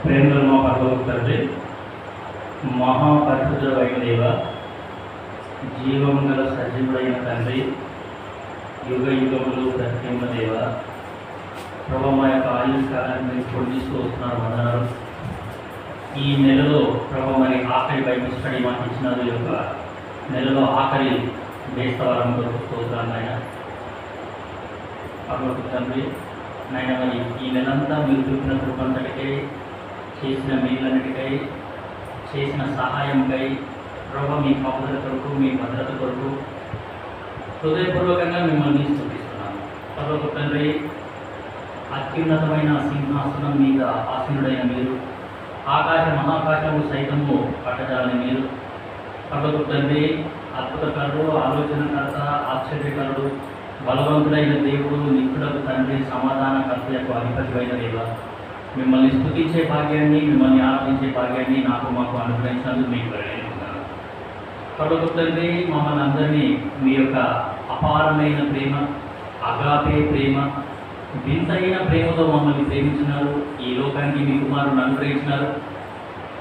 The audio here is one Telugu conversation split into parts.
ప్రేమలో మా పరలోక తండ్రి, మహాపరిశుద్ధుడైన దేవ, జీవం గల సజీవుడైన తండ్రి, యుగ యుగములు ప్రత్యేక దేవ, ప్రభు మా యొక్క ఆయుష్ కాలాన్ని మీరు పొందిస్తూ వస్తున్నారు. వందనాలు. ఈ నెలలో ప్రభు మరి ఆఖరి బైబిల్ స్టడీ మాకు ఇచ్చినారు. ఈ యొక్క నెలలో ఆఖరి బేస్తవారంతో స్తోత్రాలు ఆయన పరలోక తండ్రి. నాయన మరి ఈ నెలంతా మీరు చూపిన కృపంతటికై, చేసిన మేలన్నిటికై, చేసిన సహాయంకై ప్రభు మీ కాపుదల కొరకు, మీ భద్రత కొరకు హృదయపూర్వకంగా మిమ్మల్ని స్తుతిస్తున్నాను. పరలోక తండ్రి, అత్యున్నతమైన సింహాసనం మీద ఆసీనుడైన మీరు, ఆకాశ మహాకాశము సైతము పట్టజాలని మీరు, పరలోక తండ్రి, అద్భుతకరుడు, ఆలోచనకర్త, ఆశ్చర్యకరుడు, బలవంతుడైన దేవుడు, నిత్యుడకు తండ్రి, సమాధానకర్తకు అధిపతివైన దేవ, మిమ్మల్ని స్తుతించే భాగ్యాన్ని, మిమ్మల్ని ఆరాధించే భాగ్యాన్ని మాకు అనుగ్రహించినందుకు మీకు వెళ్ళేస్తున్నాను. పరలోక తండ్రి, మమ్మల్ని అందరినీ మీ యొక్క అపారమైన ప్రేమ, అగాపే ప్రేమ, వింతైన ప్రేమతో మమ్మల్ని ప్రేమించినారు. ఈ లోకానికి మీ కుమారుని అనుగ్రహించినారు.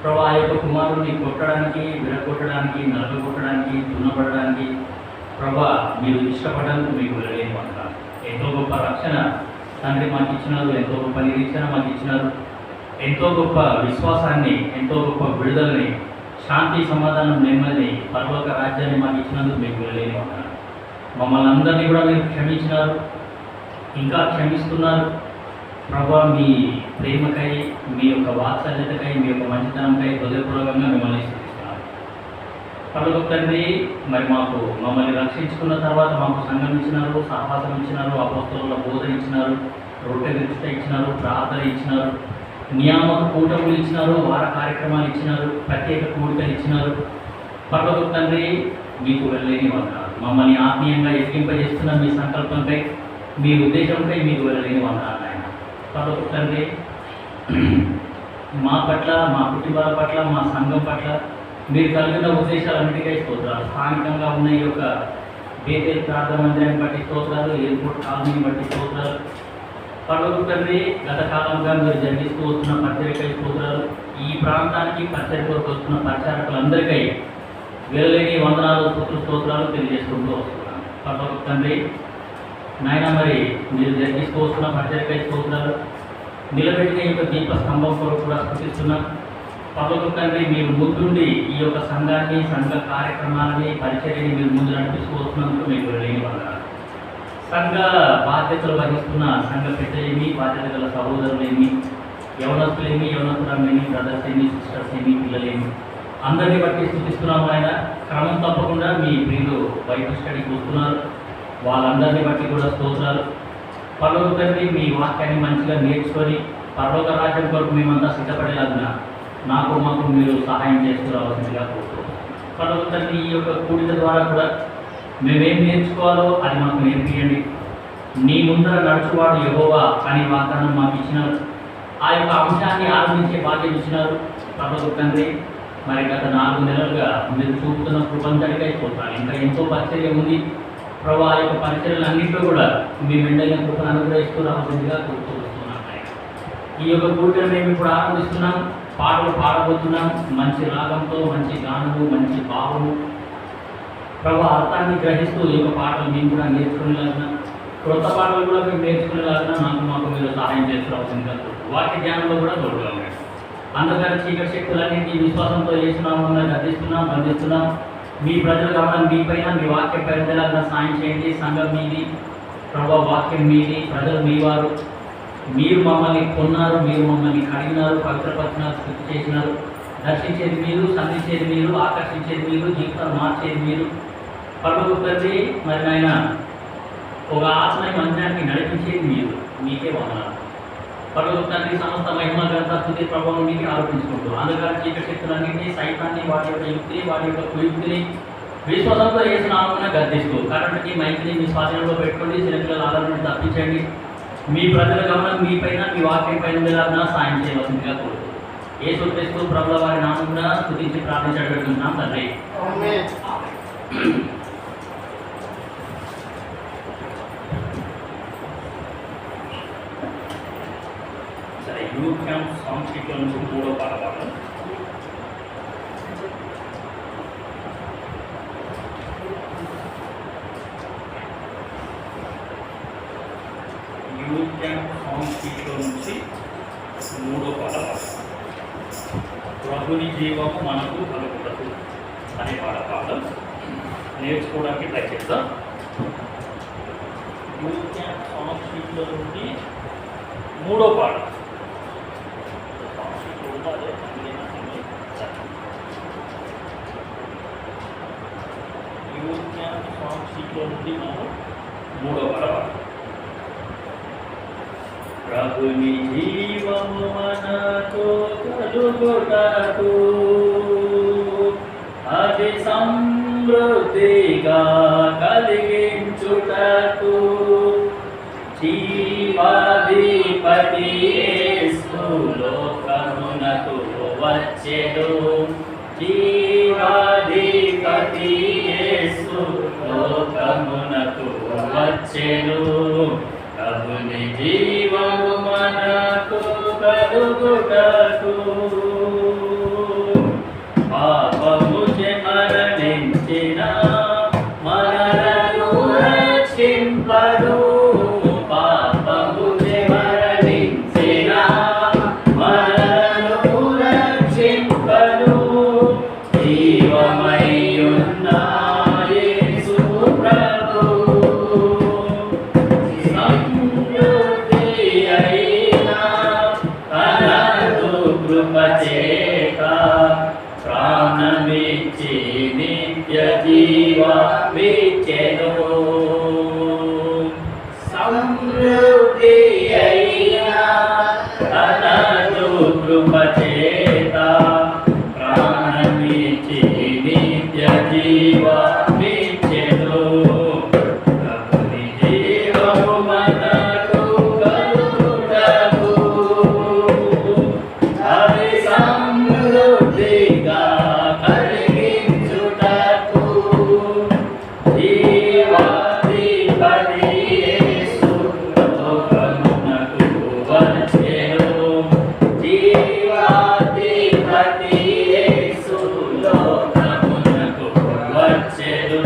ప్రభు, ఆ యొక్క కుమారుని కొట్టడానికి, విరగొట్టడానికి, నలగొట్టడానికి, దున్నపడడానికి ప్రభు మీరు ఇష్టపడడానికి మీకు వెళ్ళేమంటున్నారు. ఎంతో గొప్ప రక్షణ తండ్రి మాకు ఇచ్చినారు, ఎంతో గొప్ప నిరీక్షణ మాకు ఇచ్చినారు, ఎంతో గొప్ప విశ్వాసాన్ని, ఎంతో గొప్ప విడుదలని, శాంతి, సమాధానం, నెమ్మది, పరలోక రాజ్యాన్ని మాకు ఇచ్చినందుకు మీకు వెళ్ళేమంటున్నారు. మమ్మల్ని అందరినీ కూడా మీరు క్షమించినారు, ఇంకా క్షమిస్తున్నారు. ప్రభు, మీ ప్రేమకై, మీ యొక్క వాత్సల్యతకై, మీ యొక్క మంచితనంకై హృదయపూర్వకంగా మిమ్మల్ని స్తుతిస్తున్నారు. పరలోక తండ్రి, మరి మమ్మల్ని రక్షించుకున్న తర్వాత మాకు సంఘం ఇచ్చినారు, సహవాసం ఇచ్చినారు, అపోస్తలుల బోధన ఇచ్చినారు, రొట్టె విరుచుట ఇచ్చినారు, ప్రార్థన ఇచ్చినారు, నియామక కూటములు ఇచ్చినారు, వార కార్యక్రమాలు ఇచ్చినారు, ప్రత్యేక కూడికలు ఇచ్చినారు. పరలోక తండ్రి, మీకు వెళ్ళలేని వందనాలు. మమ్మల్ని ఆత్మీయంగా ఎక్కింపజేస్తున్న మీ సంకల్పంపై, మీ ఉద్దేశంపై మీకు వెళ్ళలేని వందనాలు ఆయన. పరలోక తండ్రి, మా పట్ల, మా కుటుంబాల పట్ల, మా సంఘం పట్ల మీరు కలిగిన ఉద్దేశాలన్నిటికై స్తోత్రాలు. స్థానికంగా ఉన్న ఈ యొక్క బేతేల్ ప్రార్థన మందిరాన్ని బట్టి స్తోత్రాలు, ఎయిర్పోర్ట్ కాలనీని బట్టి స్తోత్రాలు. పరలోక తండ్రి, గత కాలంగా మీరు జరిగిస్తూ వస్తున్న పరిచర్యకై స్తోత్రాలు. ఈ ప్రాంతానికి పరిచర్య కొరకు వస్తున్న పరిచారకులందరికై వెళ్ళలేని వందనాలు, స్తోత్రాలు తెలియజేసుకుంటూ వస్తున్నాను. పరలోక తండ్రి, నాయన మరి మీరు జరిగిస్తూ వస్తున్న పరిచర్యకై స్తోత్రాలు. నిలబెట్టిన ఈ యొక్క దీప స్తంభం కొరకు కూడా స్థుతిస్తున్నాం. పరలోక తండ్రి, మీరు ముందుండి ఈ యొక్క సంఘాన్ని, సంఘ కార్యక్రమాలని, పరిచర్యని మీరు ముందు నడిపిస్తూ వస్తున్నందుకు మీకు వెళ్ళలేని వందనాలు. సంఘ బాధ్యతలు వహిస్తున్న సంఘ పెద్దలేమి, బాధ్యత గల సహోదరులేమి, యవనస్తులేమి, యవనస్తులేమి, బ్రదర్స్ ఏమి, సిస్టర్స్ ఏమి, పిల్లలేమి, అందరినీ బట్టి స్థుతిస్తున్నాము. ఆయన క్రమం తప్పకుండా మీ ప్రియులు బైబిల్ స్టడీకి వస్తున్నారు. వాళ్ళందరినీ బట్టి కూడా స్తోత్రాలు. పరలోక తండ్రి, మీ వాక్యాన్ని మంచిగా నేర్చుకొని పరలోక రాజ్యం కొరకు మేమంతా సిద్ధపడేలాగా మాకు మీరు సహాయం చేస్తూ రావాల్సిందిగా కోరుతున్నాం. పరలోక తండ్రి, ఈ యొక్క కూడిక ద్వారా కూడా మేమేం నేర్చుకోవాలో అది మాకు నేర్పియండి. నీ ముందర నడుచువాడు యెహోవా అని వాగ్దానం మాకు ఇచ్చినారు. ఆ యొక్క అంశాన్ని ఆరంభించే భాగ్యం ఇచ్చినారు. పరలోక తండ్రి, మరి గత 4 నెలలుగా మీరు చూపుతున్న కృపంతటికై స్తోత్రాలు. ఇంకా ఎంతో పరిచర్య ఉంది ప్రభు. ఆ యొక్క పరిచర్యలన్నింటిలో కూడా మీ మెండైన కృపను అనుగ్రహిస్తూ రావాల్సిందిగా కోరుతూ వస్తున్నాం. ఈ యొక్క కూడికను మేము ఇప్పుడు ఆరంభిస్తున్నాం. పాటలు పాడబోతున్నాం. మంచి రాగంతో, మంచి గానము, మంచి భావము ప్రభు అర్థాన్ని గ్రహిస్తూ ఈ యొక్క పాటలు మేము కూడా నేర్చుకునేలాగా, క్రొత్త పాటలు కూడా మేము నేర్చుకునేలాగా మాకు మీరు సహాయం చేస్తున్నాం. వాక్య జ్ఞానంలో కూడా తోడుగా ఉన్నాయి. అందుకని చీకటి శక్తులన్నింటి విశ్వాసంతో చేస్తున్నామన్నా గర్దిస్తున్నాం, బంధిస్తున్నాం. మీ ప్రజల గమనం మీపైన, మీ వాక్యం పెరిగేలాగా సాయం చేయండి. సంఘం మీది ప్రభు, వాక్యం మీది, ప్రజలు మీ వారు. మీరు మమ్మల్ని కొన్నారు, మీరు మమ్మల్ని కడిగినారు, పవిత్రపరిచినారు, స్థితి చేసినారు. దర్శించేది మీరు, సంధించేది మీరు, ఆకర్షించేది మీరు, జీవితాలు మార్చేది మీరు. పరలోక తండ్రి, మరి ఆయన ఒక ఆత్మీయ మందిరానికి నడిపించేది మీరు. మీకే వందనాలు. పరలోక తండ్రి, సమస్త మహిమ ఘనత స్తుతి ప్రభావం మీకే ఆరోపించుకుంటూ అందుకని చీకటి శక్తులన్నింటినీ, సైతాన్ని, వాటి యొక్క యుక్తిని, వాటి యొక్క కుయుక్తిని విశ్వాసంతో చేసిన ఆత్మను గర్దిస్తూ కరెంట్కి, మైక్ని మీ స్వాధీనంలో పెట్టుకోండి. చిన్నపిల్లల ఆదరణ తప్పించండి. మీ ప్రజల గమనం మీపైన, మీ వాక్యం పైన ఉండేలాగా సాయం చేయవలసిందిగా కోరుతూ యేసుక్రీస్తు ప్రభుల వారి నామమున స్తుతించి ప్రార్థించబడుతున్నాం తండ్రి. సరే, యూత్ క్యాంప్ సాంస్కృతిక జీవము మనకు కలుగుటకు అనే పాఠం నేర్చుకోవడానికి ట్రై చేద్దాం. యూత్ క్యాంప్ సాంగ్ షీట్లో నుండి 3వ పాఠం. యూత్ క్యాంప్ సాంగ్ షీట్లో నుండి మనం 3వ పాఠం. ప్రభుని జీవము మనతో కలుగుటకు అది సమృద్ధిగా కలిగించుటకు జీవాధిపతి యేసు లోకమునకు వచ్చెను. జీవాధిపతి యేసు లోకమునకు వచ్చెను. ప్రభుని జీవము మనకు కలుగుటకు పాపముచే మరణించిన మనలను రక్షింపడు. పాపముచే మరణించిన మనలను రక్షింపడు. జీవమయ్యున్న యేసు ప్రభు కృపచేత ప్రాణమిచ్చి నిత్య జీవమిచ్చెను. సమృద్ధి అయిన తనదు కృపచేత ప్రాణమిచ్చి నిత్య జీవమిచ్చెను. ప్రభుని జీవము మనకు కలుగుటకు అది సమృద్ధిగా కలిగించుటకు జీవాధిపతి యేసు లోకమునకు వచ్చెను. జీవాధిపతి యేసు లోకమునకు వచ్చెను.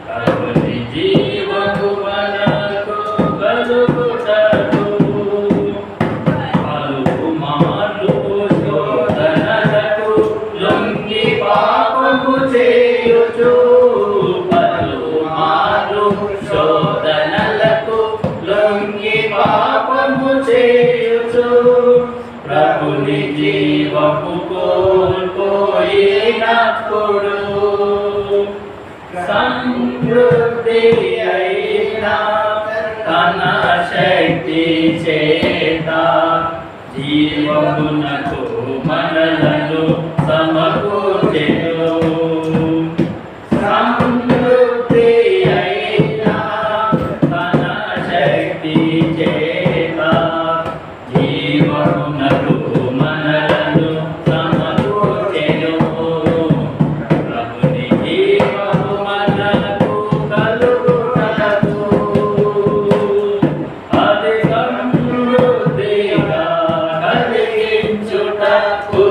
ప్రభుని జీవము మనకు కలుగుటకు పలుమార్లు శోధనలకు లొంగి పాపము చేయుచు. పలుమార్లు శోధనలకు లొంగి పాపము చేయుచు. ప్రభుని జీవము కోల్పోయినప్పుడు సమృద్ధి అయిన తన శక్తి చేత జీవమునకు మనలను సమకూర్చెను. సమృద్ధి అయిన తన శక్తి చేత జీవమునకు మనలను సమకూర్చెను. ప్రభుని జీవము మనకు కలుగుటకు అది సమృద్ధిగా కలిగించుటకు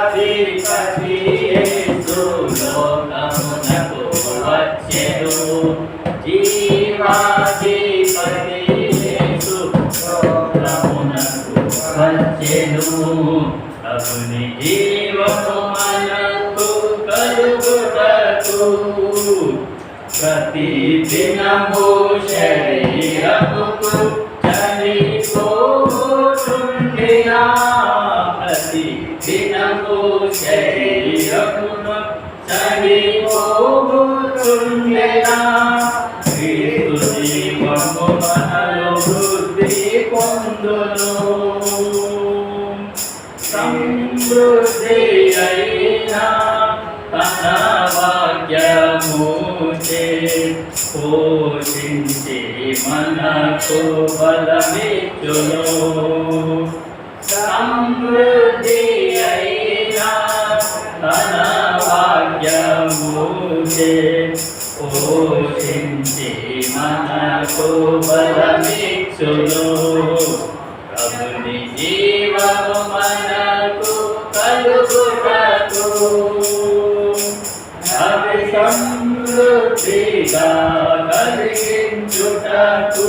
జీవాధిపతి యేసు లోకమునకు వచ్చెను. జీవాధిపతి యేసు లోకమునకు వచ్చెను. ప్రభుని జీవము మనకు కలుగుటకు ప్రతి దినము శరీరముకు చనిపోతుండినా. ప్రతి దినము శరీరమును చనిపోతుండినా. క్రీస్తు జీవము మనలో వృద్ధి పొందును. సమృద్ధి అయిన తన వాక్యముచే పోషించి మనకు బలమిచ్చును. సమృద్ధి అయిన తన వాక్యముచే పోషించి మనకు బలమిచ్చును. ప్రభుని జీవము మనకు కలుగుటకు అది సమృద్ధిగా కలిగించుటకు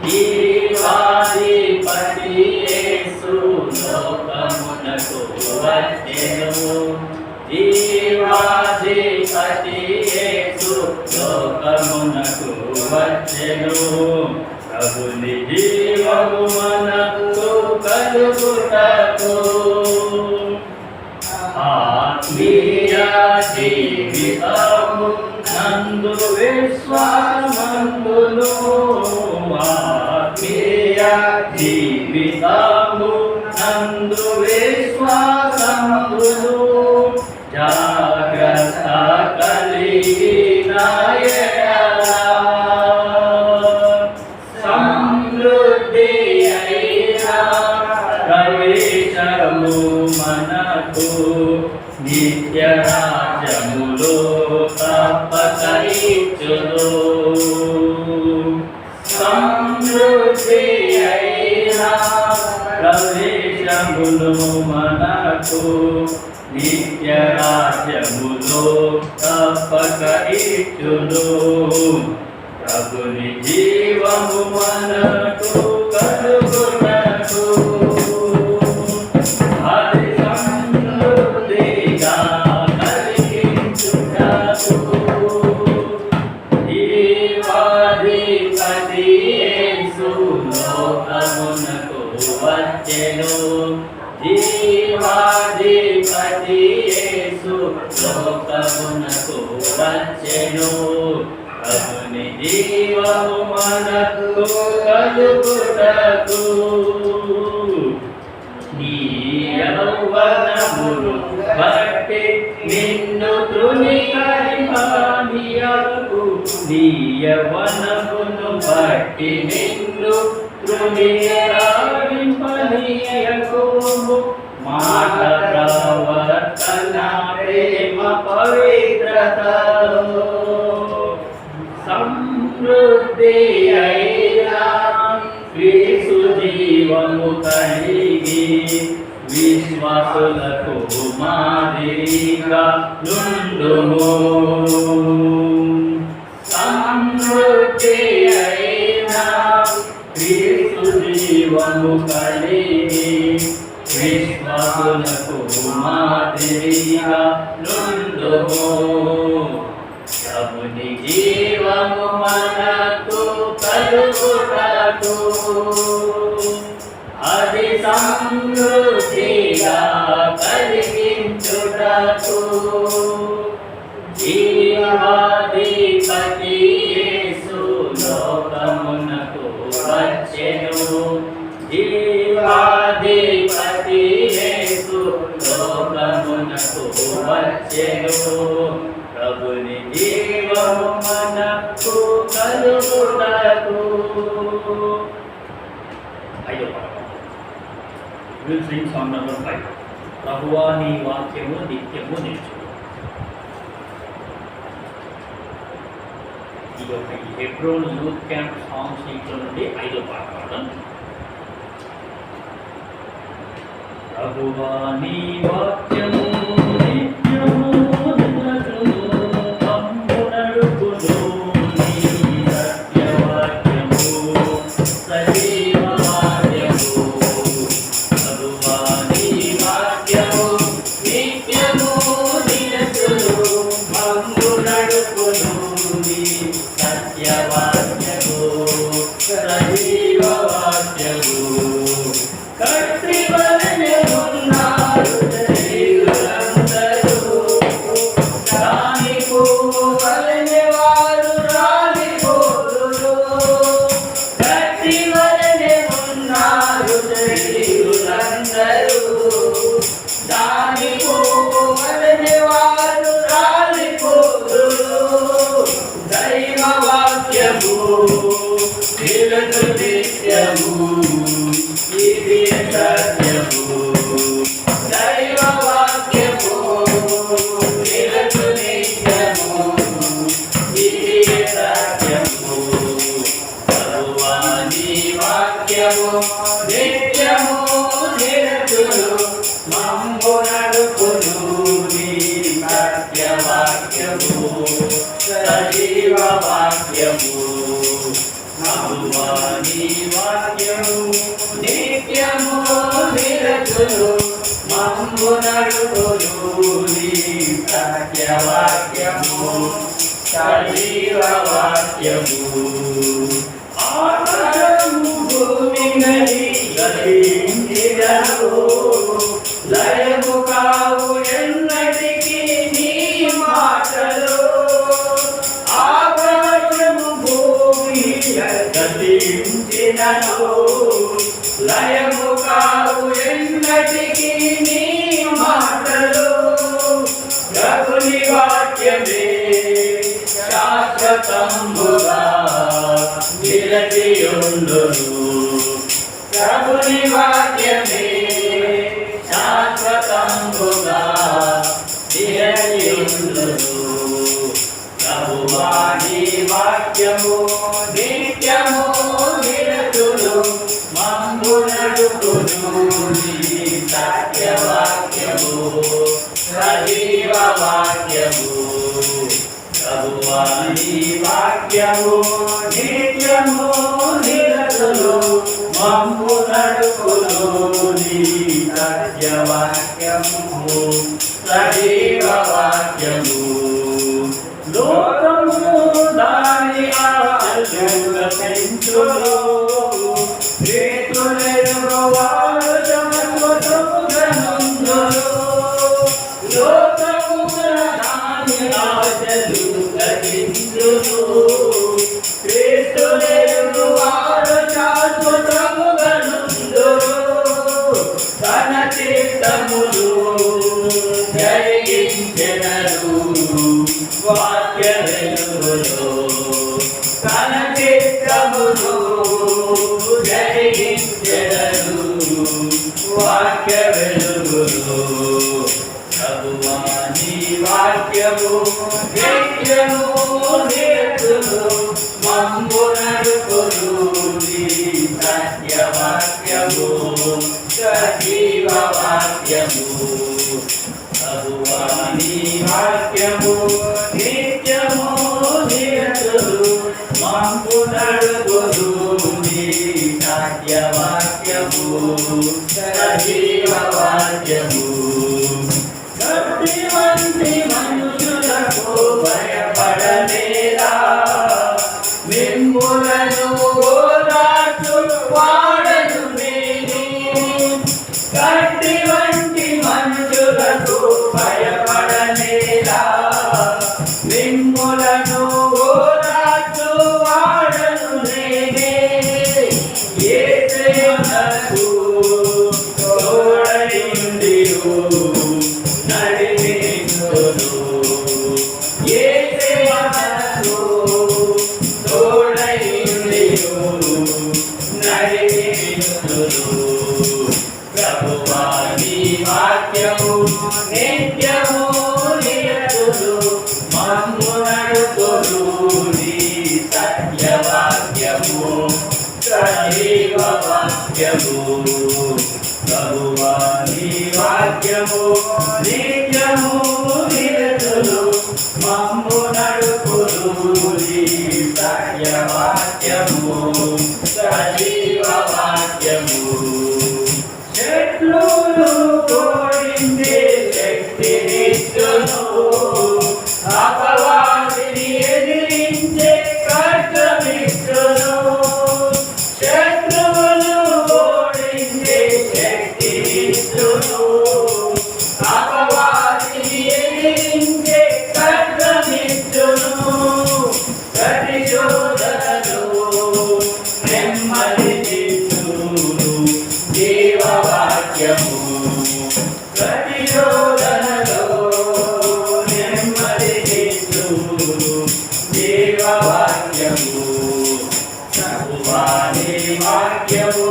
జీవాధిపతి యేసు జీవాధిపతి యేసు లోకమునకు వచ్చెను ప్రభుని జీవము మనకు కలుగుటకు ఆత్మీయ జీవితము నందు విశ్వాసమందును ఆత్మీయ జీవితము నందు విశ్వాసమందును జాగ్రత్త కలిగిన ఎడల సమృద్ధి అయిన ప్రవేశము మనకు నిత్య రాజ్యములో తప్పక ఇచ్చును సమృద్ధి అయిన ప్రవేశములు మనకు నిత్య రాజ్యములో తప్పక ఇచ్చును ప్రభుని జీవము మనకు కలుగుటకు అది సమృద్ధిగా కలిగించుటకు జీవాధిపతి యేసు లోకమునకు వచ్చెను జీవాధిపతి యేసు లోకమునకు వచ్చెను ప్రభుని జీవము మనకు కలుగుటకు నీ యౌవనమును బట్టి నిన్ను తృణీకరింపనీయకు నీ యౌవనమును బట్టి నిన్ను తృణీకరింపనీయకు మాట ప్రవర్తన ప్రేమ పవిత్రతలో సమృద్ధి అయినా క్రీస్తు జీవము కలిగి విశ్వాసులకు మాదిరిగా నుండుము సమృద్ధి అయినా క్రీస్తు జీవము కలిగి విశ్వాసులకు మాదిరిగా నుండుము ప్రభుని జీవము మనకు కలుగుటకు అది సమృద్ధిగా కలిగించుటకు జీవాధిపతి యేసు లోకమునకు వచ్చెను జీవాధిపతి యేసు లోకమునకు వచ్చెను ప్రభుని జీవము మనకు కలుగుటకు ఐదో పాట విల్ సింగ్ సాంగ్ నంబర్ 5 ప్రభువా నీ వాక్యము నిత్యము నిలుచు ఇది ఒక హెబ్రోన్ యూత్ క్యాంప్ సాంగ్ షీట్లో నుండి ఐదో పాట పాడడం ప్రభువా నీ వాక్యము నిత్యము మమ్ము నడుపును నీ సత్యవాక్యము సజీవ వాక్యము ఆకాశము భూమిని గతించినను లయము కావు ఎన్నటికీ నీ మాటలు ఆకాశము భూమి గతించినను లయము కావు ఎన్నటికీ నీ మాటలు ప్రభుని వాక్యమే శాశ్వతంబుగా నిలచియుండును ప్రభుని వాక్యమే శాశ్వతంబుగా నిలచియుండును ప్రభువా నీ వాక్యము నిత్యము నిలచును మమ్ము నడుపును నీ సత్యవాక్యము సజీవ వాక్యము ప్రభువా నీ వాక్యము నిత్యము నిలచును మమ్ము నడుపును నీ సత్యవాక్యము సజీవ వాక్యము లోకము దాని ఆశలు పెంచును ప్రీతులెరుగు వారు జన్మతుగనుందురు లోకము దాని ఆశలు పెంచును ప్రీతులెరుగు వారు శాశ్వతముగనుందురు తన చిత్తములు జరిగించెదరు వాక్య వెలుగులో తన చిత్తములు జరిగించెదరు వాక్య వెలుగులో ప్రభువా నీ వాక్యము నిత్యము నిలచును మమ్ము నడుపును నీ సత్యవాక్యము సజీవ వాక్యము ప్రభువా నీ వాక్యము నిత్యము నిలచును మమ్ము నడుపును నీ సత్యవాక్యము సజీవ వాక్యము గట్టివంటి మనుషులకు భయపడలేదా మిమ్ములను ఓదార్చు వాడను నేనే గట్టివంటి మనుషులకు భయపడలేదా మిమ్ములను ఓదార్చు వాడను నేనే యేసయ్యకు తోడైండియు నడిపించును యేసయ్యకు తోడైండియు నడిపించును ప్రభువా నీ వాక్యము నిత్యము నిలచును మమ్ము నడుపును నీ సత్యవాక్యము సజీవ వాక్యము ప్రభువా నీ వాక్యము నిత్యము నిలచును మమ్ము నడుపును నీ సత్యవాక్యము సజీవ వాక్యము చెట్లు కోరిందే శక్తినిచ్చును అపవాదిని ఎదిరించే ఖడ్గమిచ్చును శత్రువులు ఓడించే శక్తినిచ్చును అపవాదిని ఎదిరించే ఖడ్గమిచ్చును ప్రతిశోధనలు నెమ్మది జీవవాక్యము ప్రతిశోధనలో నెమ్మది జీవవాక్యము ప్రభువా నీ వాక్యము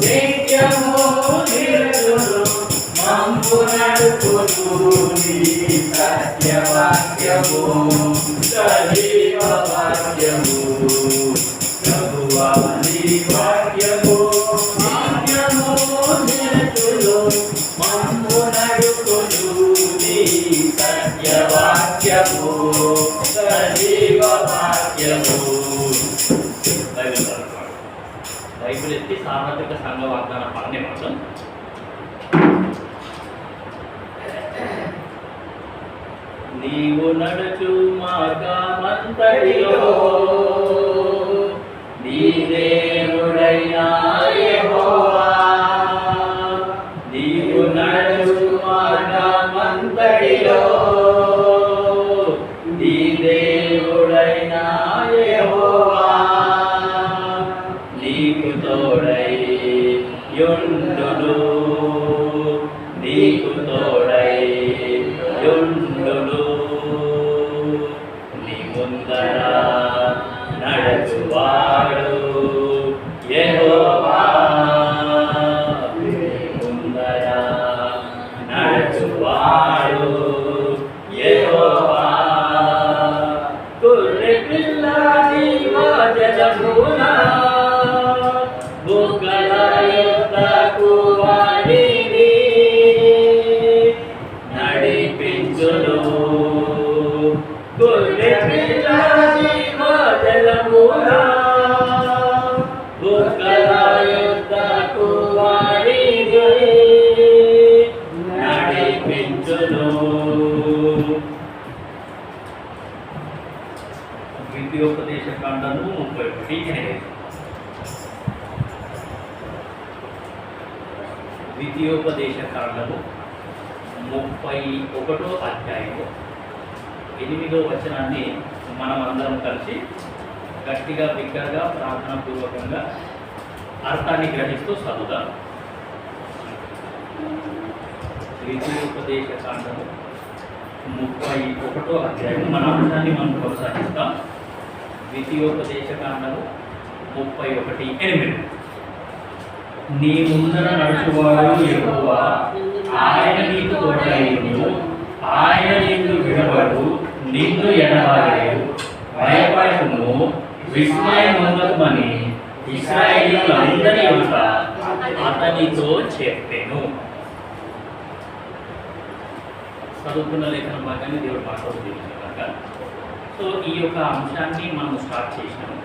నిత్యము నిలచును మమ్ము నడుపును నీ సత్యవాక్యము సజీవ వాక్యము ప్రభువా నీ వాక్యము నిత్యము నిలచును మమ్ము నడుపును నీ సత్యవాక్యము సజీవ వాక్యము బైబిల్ ఎత్తి సార్వత్రిక సంఘ వాగ్దాన పాలనే మాత్రం నీవు నడుచు మార్గమంతటిలో నీ దేవుడైన యెహోవా నీవు నడుచు మార్గమంతటిలో నీ దేవుడైన యెహోవా నీకు తోడై యుండును నీకు తోడై యుండును నీ ముందర నడుచువాడు యెహోవా నీ ముందర నడుచువాడు యెహోవా గొర్రె పిల్ల జీవజలమున బుగ్గల యుద్ధకు వాడిని నడిపించును గొర్రె పిల్ల జీవజలమున బుగ్గల యుద్ధకు వాడిని నడిపించును. ద్వితీయోపదేశ కాండము 31. ద్వితీయోపదేశ కాండము 31వ అధ్యాయము 8వ వచనాన్ని మనం అందరం కలిసి గట్టిగా బిగ్గరగా ప్రార్థనా పూర్వకంగా అర్థాన్ని గ్రహిస్తూ చదువుదాం. ద్వితీయోపదేశ కాండము 31వ అధ్యాయం మన అంశాన్ని మనం కొనసాగిస్తాం. ద్వితీయోపదేశ కాండము 31:8. నీ ముందర నడుచువాడు యెహోవా ఆయన నీకు తోడైయుండు ఆయన నిన్ను విడవడు నిన్ను ఎడబాయడు భయపడకుము విస్మయమొందకుమని ఇశ్రాయేలీయులందరి యొక్క అతనితో చెప్పెను. చదువుకున్న లేఖన భాగాన్ని దేవుడు మాట్లాడుతున్నారు. సో ఈ యొక్క అంశాన్ని మనం స్టార్ట్ చేసినాము.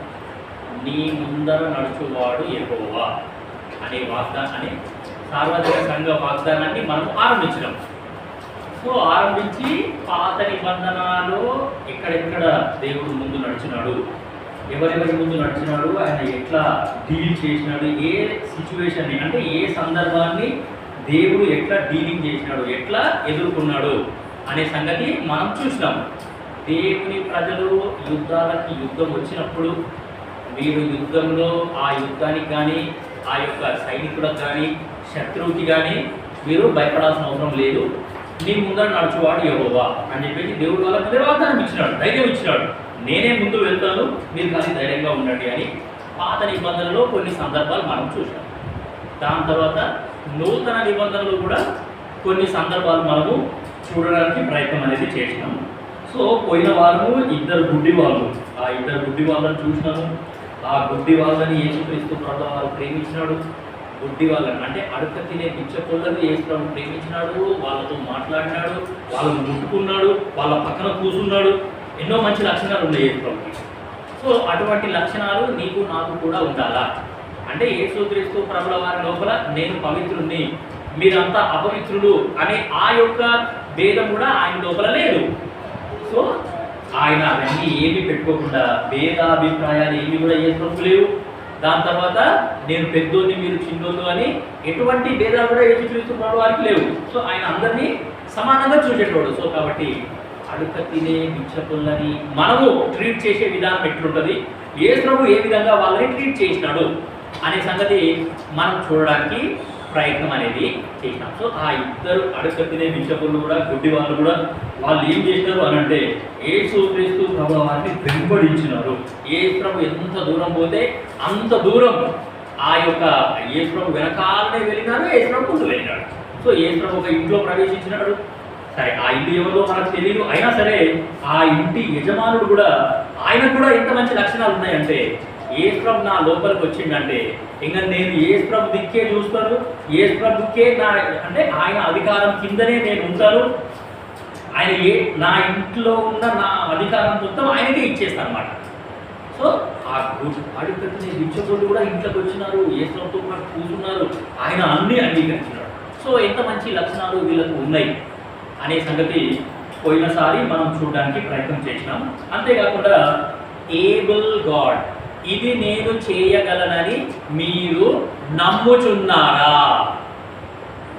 నీ ముందర నడుచువాడు యెహోవా అనే వాగ్దానాన్ని సార్వత్రిక సంఘ వాగ్దానాన్ని మనం ఆరంభించినాం. సో ఆరంభించి పాత నిబంధనలో ఎక్కడెక్కడ దేవుడు ముందు నడిచినాడు, ఎవరెవరి ముందు నడిచినాడు, ఆయన ఎట్లా డీల్ చేసినాడు, ఏ సిచ్యువేషన్ని అంటే ఏ సందర్భాన్ని దేవుడు ఎట్లా డీలింగ్ చేసినాడు, ఎట్లా ఎదుర్కొన్నాడు అనే సంగతి మనం చూసినాం. దేవుని ప్రజలు యుద్ధం వచ్చినప్పుడు మీరు యుద్ధంలో ఆ యుద్ధానికి కానీ ఆ యొక్క సైనికులకు కానీ శత్రువుకి కానీ మీరు భయపడాల్సిన అవసరం లేదు. నీ ముందర నడుచువాడు యెహోవా అని చెప్పేసి దేవుడు వాళ్ళ ముందర వాగ్దానం ఇచ్చినాడు, ధైర్యం ఇచ్చినాడు. నేనే ముందు వెళ్తాను, మీరు కానీ ధైర్యంగా ఉండండి అని పాత నిబంధనలో కొన్ని సందర్భాలు మనం చూసాం. దాని తర్వాత నూతన నిబంధనలు కూడా కొన్ని సందర్భాలు మనము చూడడానికి ప్రయత్నం అనేది చేసినాము. సో పోయిన వారము ఇద్దరు గుడ్డి వాళ్ళు, ఆ ఇద్దరు గుడ్డి వాళ్ళని చూసినాము. ఆ గుడ్డి వాళ్ళని యేసుక్రీస్తు ప్రభువు వారు ప్రేమించినాడు. గుడ్డి వాళ్ళని అంటే అడుక తినే పిచ్చకొల్లని యేసు ప్రభువు ప్రేమించినాడు, వాళ్ళతో మాట్లాడినాడు, వాళ్ళని ముట్టుకున్నాడు, వాళ్ళ పక్కన కూర్చున్నాడు. ఎన్నో మంచి లక్షణాలు ఉన్నాయి యేసు ప్రభువుకి. సో అటువంటి లక్షణాలు నీకు నాకు కూడా ఉండాలా అంటే యేసుక్రీస్తు ప్రభుల వారి లోపల నేను పవిత్రుణ్ణి, మీరంతా అపవిత్రులు అనే ఆ యొక్క భేదం కూడా ఆయన లోపల లేదు. సో ఆయన అవన్నీ ఏమీ పెట్టుకోకుండా భేదాభిప్రాయాలు ఏమి కూడా యేసు లేవు. దాని తర్వాత నేను పెద్దోని మీరు చిన్నోళ్ళు అని ఎటువంటి భేదాలు కూడా యేసుక్రీస్తు ప్రభువు వారికి లేవు. సో ఆయన అందరినీ సమానంగా చూసేటోడు. సో కాబట్టి అడుక తినే బిచ్చపుల్లని మనము ట్రీట్ చేసే విధానం ఎట్లుంటుంది, యేసు ప్రభువు ఏ విధంగా వాళ్ళని ట్రీట్ చేసినాడు అనే సంగతి మనం చూడడానికి ప్రయత్నం అనేది చేసినాం. సో ఆ ఇద్దరు అడుక తినే బిచ్చపులు కూడా గుడ్డి వాళ్ళు కూడా వాళ్ళు ఏం చేసినారు అని అంటే యేసుక్రీస్తు ప్రభువు వారిని వెంబడించినారు. యేసు ప్రభు ఎంత దూరం పోతే అంత దూరం ఆ యొక్క యేసు ప్రభు వెనకాలనే వెళ్ళినారు, యేసు ప్రభు ముందు వెళ్ళినాడు. సో యేసు ప్రభు ఒక ఇంట్లో ప్రవేశించినాడు. సరే ఆ ఇల్లు ఎవరో మనకు తెలియదు, అయినా సరే ఆ ఇంటి యజమానుడు కూడా ఆయనకు కూడా ఎంత మంచి లక్షణాలు ఉన్నాయంటే యేసు ప్రభు నా లోపలికి వచ్చిందంటే ఇంకా నేను యేసు ప్రభు దిక్కే చూస్తాను, యేసు ప్రభుకే నా అంటే ఆయన అధికారం కిందనే నేను ఉంటాను, ఆయన నా ఇంట్లో ఉన్న నా అధికారం మొత్తం ఆయనకే ఇచ్చేస్తాను అన్నమాట. సో ఆ అడుగుతున్న బిచ్చగోళ్ళు కూడా ఇంట్లోకి వచ్చినారు, యేసు ప్రభుతో పాటు కూర్చున్నారు, ఆయన అన్నీ అంగీకరించినాడు. సో ఎంత మంచి లక్షణాలు వీళ్ళకు ఉన్నాయి అనే సంగతి పోయినసారి మనం చూడడానికి ప్రయత్నం చేసినాం. అంతేకాకుండా ఏబుల్ గాడ్, ఇది నేను చేయగలనని మీరు నమ్ముచున్నారా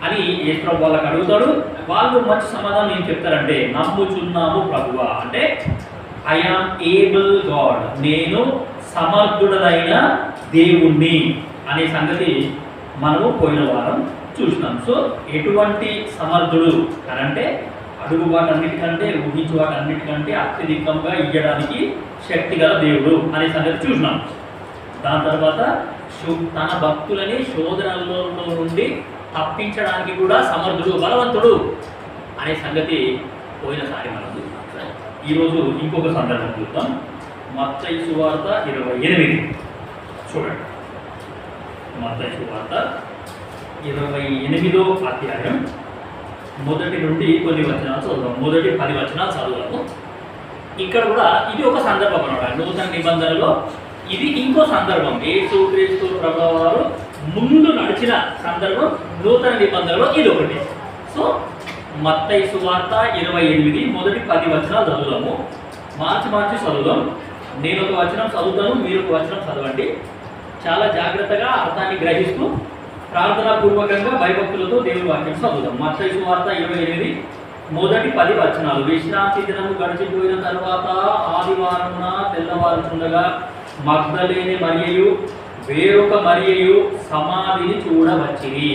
అని యేసుప్రభు వాళ్ళకి అడుగుతాడు. వాళ్ళు మంచి సమాధానం ఏం చెప్తారంటే నమ్ముచున్నాము ప్రభువా, అంటే ఐ ఆమ్ ఏబుల్ గాడ్, నేను సమర్థుడైన దేవుణ్ణి అనే సంగతి మనము పోయిన వారం చూసినాం. సో ఎటువంటి సమర్థుడు అనంటే అడుగు వాటన్నిటికంటే ఊహించు వాటన్నిటికంటే అత్యధికంగా ఇయ్యడానికి శక్తి గల దేవుడు అనే సంగతి చూసినాం. దాని తర్వాత తన భక్తులని శోధనలో నుండి తప్పించడానికి కూడా సమర్థుడు, బలవంతుడు అనే సంగతి పోయినసారి మనం చూద్దాం. ఈరోజు ఇంకొక సందర్భం చూద్దాం. మత్తయి సువార్త 28 చూడండి. మత్తయి సువార్త 28వ అధ్యాయం మొదటి నుండి కొన్ని వచనాలు చదువుదాం. మొదటి 10 వచనాలు చదువుదాము. ఇక్కడ కూడా ఇది ఒక సందర్భం అన్నమాట. నూతన నిబంధనలో ఇది ఇంకో సందర్భం. యేసుక్రీస్తు ప్రభువు వారు ముందు నడిచిన సందర్భం నూతన నిబంధనలో ఇది ఒకటి. సో మత్తయి సువార్త 28 మొదటి 10 వచనాలు చదువుదాము. మార్చి చదువుదాం. నేను ఒక వచనం చదువుతాను, మీరు ఒక వచనం చదవండి. చాలా జాగ్రత్తగా అర్థాన్ని గ్రహిస్తూ ప్రార్థనాపూర్వకంగా భయభక్తులతో దేవుని వాక్యం చదువుదాం. మత్తయి సువార్త 28 మొదటి 10 వచనాలు. విశ్రాంతి దినము గడిచిపోయిన తర్వాత ఆదివారమున తెల్లవారుచుండగా మగ్దలేని మరియయు వేరొక మరియయు సమాధిని చూడవచ్చిరి.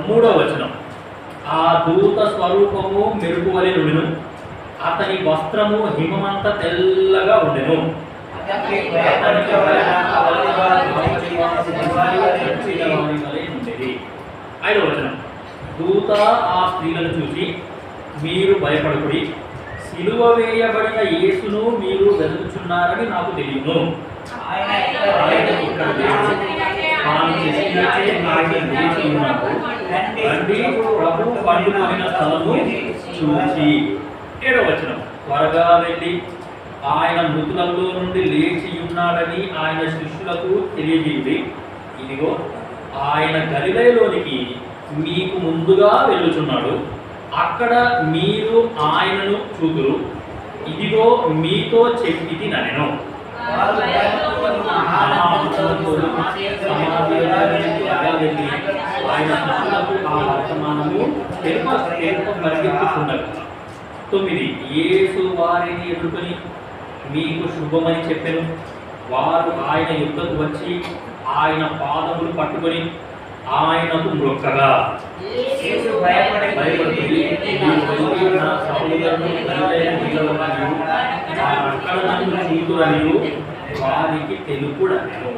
మూడవ వచనం. ఆ దూత స్వరూపము మెరుపు వలె నుండెను, అతని వస్త్రము హిమమంత తెల్లగా ఉండెను. ఐదవ వచనం. దూత ఆ స్త్రీలను చూసి మీరు భయపడకుడి, సిలువ వేయబడిన యేసును మీరు వెతుకుచున్నారని నాకు తెలియను. ప్రభు పండుకొనిన స్థలము చూచి. ఏడవ వచనం. త్వరగా వెళ్ళి ఆయన మృతులలో నుండి లేచి ఉన్నాడని ఆయన శిష్యులకు తెలియజేయండి. ఇదిగో ఆయన గలిలయలోనికి మీకు ముందుగా వెళ్ళుచున్నాడు, అక్కడ మీరు ఆయనను చూతురు. ఇదిగో మీతో చెప్పిది నన్ను. ఆయన శిష్యులకు ఆ వర్తమానము పరిగెత్తుచుండగా. 9. యేసు వారిని ఎదుర్కొని మీకు శుభమని చెప్పెను. వారు ఆయన యుద్ధకు వచ్చి ఆయన పాదములు పట్టుకొని ఆయనకు మొక్కగా వారికి తెలుపుడను.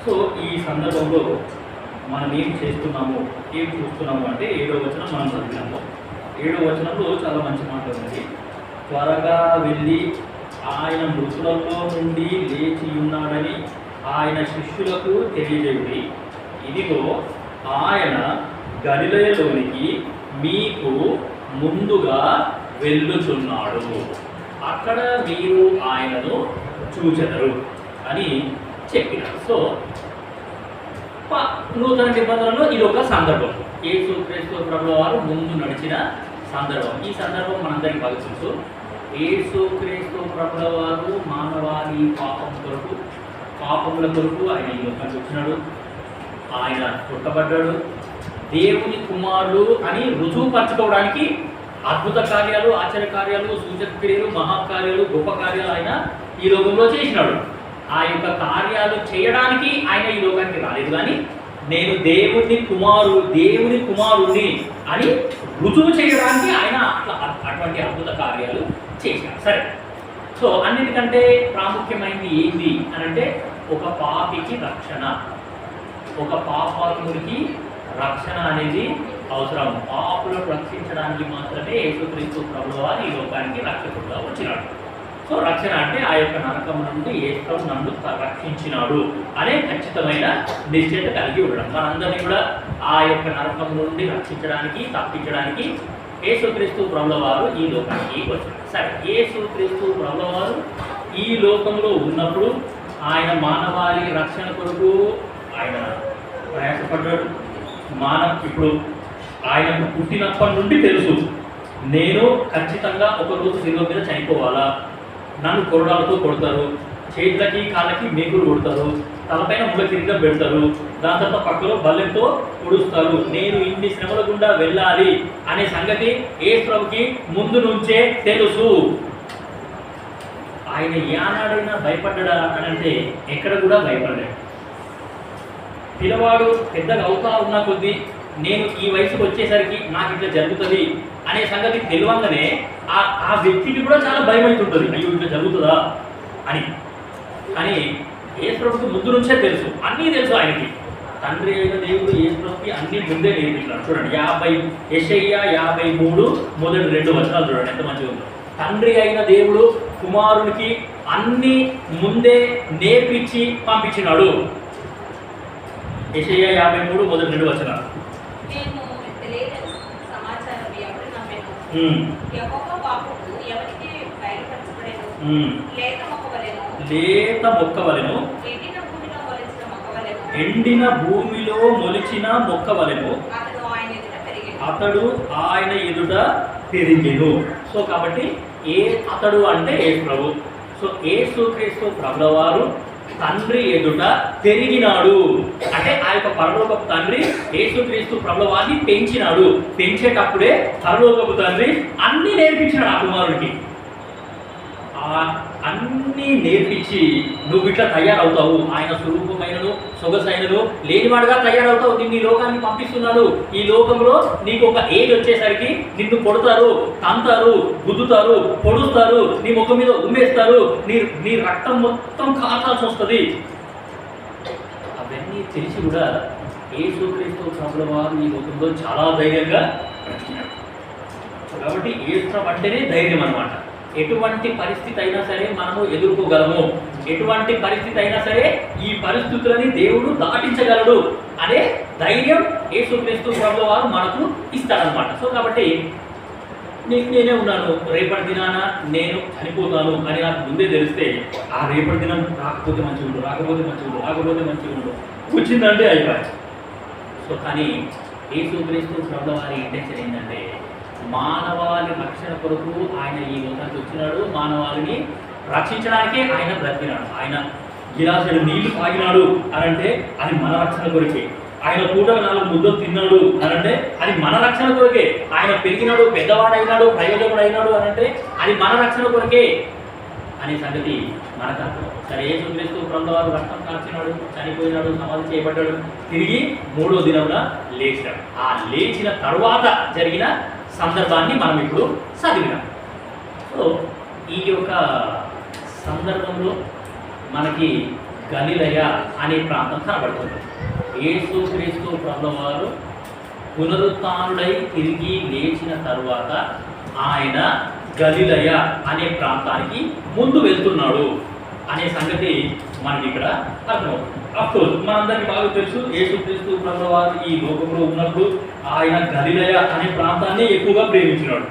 సో ఈ సందర్భంలో మనం ఏం చేస్తున్నాము, ఏం చూస్తున్నాము అంటే 7వ వచనం మనం చదివినాము. 7వ వచనంలో చాలా మంచి మాట ఉంది. త్వరగా వెళ్ళి ఆయన మృతులలో నుండి లేచి ఉన్నాడని ఆయన శిష్యులకు తెలియజేయండి. ఇదిగో ఆయన గలిలయలోనికి మీకు ముందుగా వెళ్ళుచున్నాడు, అక్కడ మీరు ఆయనను చూచెదరు అని చెప్పినారు. సో నూతన నిబంధనలో ఇది ఒక సందర్భం. యేసుక్రీస్తు ప్రభువు వారు ముందు నడిచిన సందర్భం. ఈ సందర్భం మనందరికీ బాగా తెలుసు. యేసుక్రీస్తు ప్రభువు వారు మానవాళి పాపముల కొరకు ఆయన ఈ లోకానికి వచ్చినాడు. ఆయన పుట్టబడ్డాడు. దేవుని కుమారుడు అని రుజువుపరచుకోవడానికి అద్భుత కార్యాలు, ఆశ్చర్య కార్యాలు, సూచక క్రియలు, మహాకార్యాలు, గొప్ప కార్యాలు ఆయన ఈ లోకంలో చేసినాడు. ఆ యొక్క కార్యాలు చేయడానికి ఆయన ఈ లోకానికి రాలేదు, కానీ నేను దేవుని కుమారుడిని అని రుజువు చేయడానికి ఆయన అటువంటి అద్భుత కార్యాలు చేశాడు. సరే, సో అన్నిటికంటే ప్రాముఖ్యమైనది ఏంటి అని అంటే ఒక పాపికి రక్షణ, ఒక పాపాత్ముడికి రక్షణ అనేది అవసరం. పాపులను రక్షించడానికి మాత్రమే యేసుక్రీస్తు ప్రభువు వారు ఈ లోకానికి రక్షకుడుగా వచ్చినాడు. సో రక్షణ అంటే ఆ యొక్క నరకం నుండి యేసు నన్ను రక్షించినాడు అనే ఖచ్చితమైన నిశ్చయత కలిగి ఉండడం. మనందరినీ కూడా ఆ యొక్క నరకం నుండి రక్షించడానికి, తప్పించడానికి యేసుక్రీస్తు ప్రభువు వారు ఈ లోకానికి వచ్చారు. సరే, యేసుక్రీస్తు ప్రభువు వారు ఈ లోకంలో ఉన్నప్పుడు ఆయన మానవాళి రక్షణ కొరకు ఆయన ప్రయాసపడ్డాడు. ఇప్పుడు ఆయనకు పుట్టినప్పటి నుండి తెలుసు, నేను ఖచ్చితంగా ఒకరోజు శిలువ మీద చనిపోవాలా, నన్ను కొరడాలతో కొడతారు, చేతులకి కాళ్ళకి మేకులు కొడతారు, తలపైన ముళ్ళ కిరీటం పెడతారు, దాని తర్వాత పక్కలో బల్లెంతో పొడుస్తారు, నేను ఇన్ని శ్రమల గుండా వెళ్ళాలి అనే సంగతి యేసు ప్రభుకి ముందు నుంచే తెలుసు. ఆయన ఏనాడైనా భయపడ్డా అని అంటే ఎక్కడ కూడా భయపడలేడు. పిల్లవాడు పెద్దగా అవుతా ఉన్న కొద్దీ నేను ఈ వయసుకు వచ్చేసరికి నాకు ఇట్లా జరుగుతుంది అనే సంగతి తెలియంగానే ఆ వ్యక్తికి కూడా చాలా భయం అవుతుంటుంది, అయ్యో ఇట్లా జరుగుతుందా అని. కానీ యేసు ప్రభుకి ముందు నుంచే తెలుసు, అన్నీ తెలుసు ఆయనకి. తండ్రి అయిన దేవుడు యేసు ప్రభుకి అన్ని ముందే నేర్పించాడు. చూడండి యెషయా 53:2 చూడండి ఎంత మంచిగా ఉందో. తండ్రి అయిన దేవుడు కుమారునికి అన్ని ముందే నేర్పించి పంపించినాడు. యెషయా 53:2 లేత మొక్కవలెను, ఎండిన భూమిలో మొలిచిన మొక్కవలెను అతడు ఆయన ఎదుట పెరిగెను. సో కాబట్టి అతడు అంటే యేసు ప్రభు. సో యేసుక్రీస్తు ప్రభుల వారు తండ్రి ఎదుట పెరిగినాడు అంటే ఆ యొక్క పరలోకపు తండ్రి యేసుక్రీస్తు ప్రభుల వారిని పెంచినాడు. పెంచేటప్పుడే పరలోకపు తండ్రి అన్నీ నేర్పించినాడు ఆ కుమారుడికి. అన్నీ నేర్పించి నువ్వు ఇట్లా తయారవుతావు, ఆయన స్వరూపమైనను సొగసైనను లేనివాడుగా తయారవుతావు, నిన్ను ఈ లోకానికి పంపిస్తున్నాడు. ఈ లోకంలో నీకు ఒక ఏజ్ వచ్చేసరికి నిన్ను కొడతారు, తంతారు, గుద్దుతారు, పొడుస్తారు, నీ ముఖం మీద ఉమ్మేస్తారు, నీ రక్తం మొత్తం కాచాల్సి వస్తుంది. అవన్నీ తెలిసి కూడా యేసుక్రీస్తు ప్రభుల వారు ఈ లోకంలో చాలా ధైర్యంగా బ్రతికినాడు. కాబట్టి యేసు అంటేనే ధైర్యం అన్నమాట. ఎటువంటి పరిస్థితి అయినా సరే మనము ఎదుర్కోగలము, ఎటువంటి పరిస్థితి అయినా సరే ఈ పరిస్థితులని దేవుడు దాటించగలడు అనే ధైర్యం యేసుక్రీస్తు ప్రభుల వారు మనకు ఇస్తాడనమాట. సో కాబట్టి నేనే ఉన్నాను, రేపటి దినాన నేను చనిపోతాను అని నాకు ముందే తెలిస్తే ఆ రేపటి దినం రాకపోతే మంచిగా ఉండు, రాకపోతే మంచిగా ఉండు వచ్చిందంటే అయిపోయి. సో కానీ యేసుక్రీస్తు ప్రభుల వారి ఇంటెన్షన్ ఏంటంటే మానవాళి రక్షణ కొరకు ఆయన ఈ లోకానికి వచ్చినాడు, మానవాళిని రక్షించడానికే ఆయన బ్రతికినాడు. ఆయన గిలాసుడు నీళ్లు తాగినాడు అనంటే అది మన రక్షణ కొరకే. ఆయన పూటకు 4 ముద్దలు తిన్నాడు అనంటే అది మన రక్షణ కొరకే. ఆయన పెరిగినాడు, పెద్దవాడైనాడు, ప్రయోజకుడైనాడు అనంటే అది మన రక్షణ కొరకే అనే సంగతి మనకు అర్థం. సరే యేసుక్రీస్తు ప్రభుల వారు రక్తం కాల్చినాడు, చనిపోయినాడు, సమాధి చేయబడ్డాడు, తిరిగి 3వ దినమున లేచాడు. ఆ లేచిన తరువాత జరిగిన సందర్భాన్ని మనం ఇప్పుడు చదివినాం. సో ఈ యొక్క సందర్భంలో మనకి గలిలయ అనే ప్రాంతం కనబడుతుంది. యేసుక్రీస్తు ప్రభుల వారు పునరుత్థానుడై తిరిగి లేచిన తరువాత ఆయన గలిలయ అనే ప్రాంతానికి ముందు వెళ్తున్నాడు అనే సంగతి మనకి ఇక్కడ అర్థమవుతుంది. అఫ్కోర్స్ మనందరికీ బాగా తెలుసు, యేసుక్రీస్తు ప్రభుల వారు ఈ లోకంలో ఉన్నప్పుడు ఆయన గలిలయ అనే ప్రాంతాన్ని ఎక్కువగా ప్రేమించినాడు.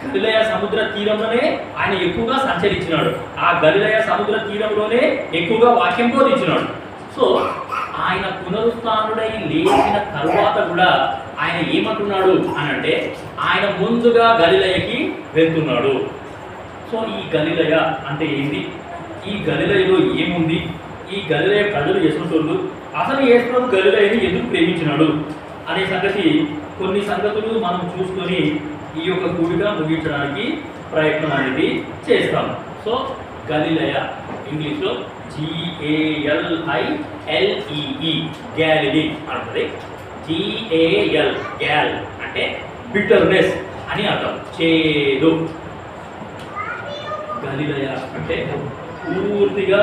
గలిలయ సముద్ర తీరంలోనే ఆయన ఎక్కువగా సంచరించినాడు. ఆ గలిలయ సముద్ర తీరంలోనే ఎక్కువగా వాక్యం బోధించినాడు. సో ఆయన పునరుత్థానుడై లేచిన తరువాత కూడా ఆయన ఏమంటున్నాడు అనంటే ఆయన ముందుగా గలిలయకి వెళ్తున్నాడు. సో ఈ గలిలయ అంటే ఏంటి, ఈ గలిలయలో ఏముంది, ఈ గలిలయ ప్రజలు ఎసుంటోళ్ళు, అసలు యేసు ప్రభు గలిలయని ఎందుకు ప్రేమించినాడు అనే సంగతి కొన్ని సంగతులు మనం చూసుకొని ఈ యొక్క కూడిక ముగించడానికి ప్రయత్నం అనేది చేస్తాము. సో గలిలయ ఇంగ్లీష్లో GALILEE గ్యాలిలీ అంటుంది. GAL గ్యాల్ అంటే బిటర్నెస్ అని అర్థం, చేదు. గలిలయ అంటే పూర్తిగా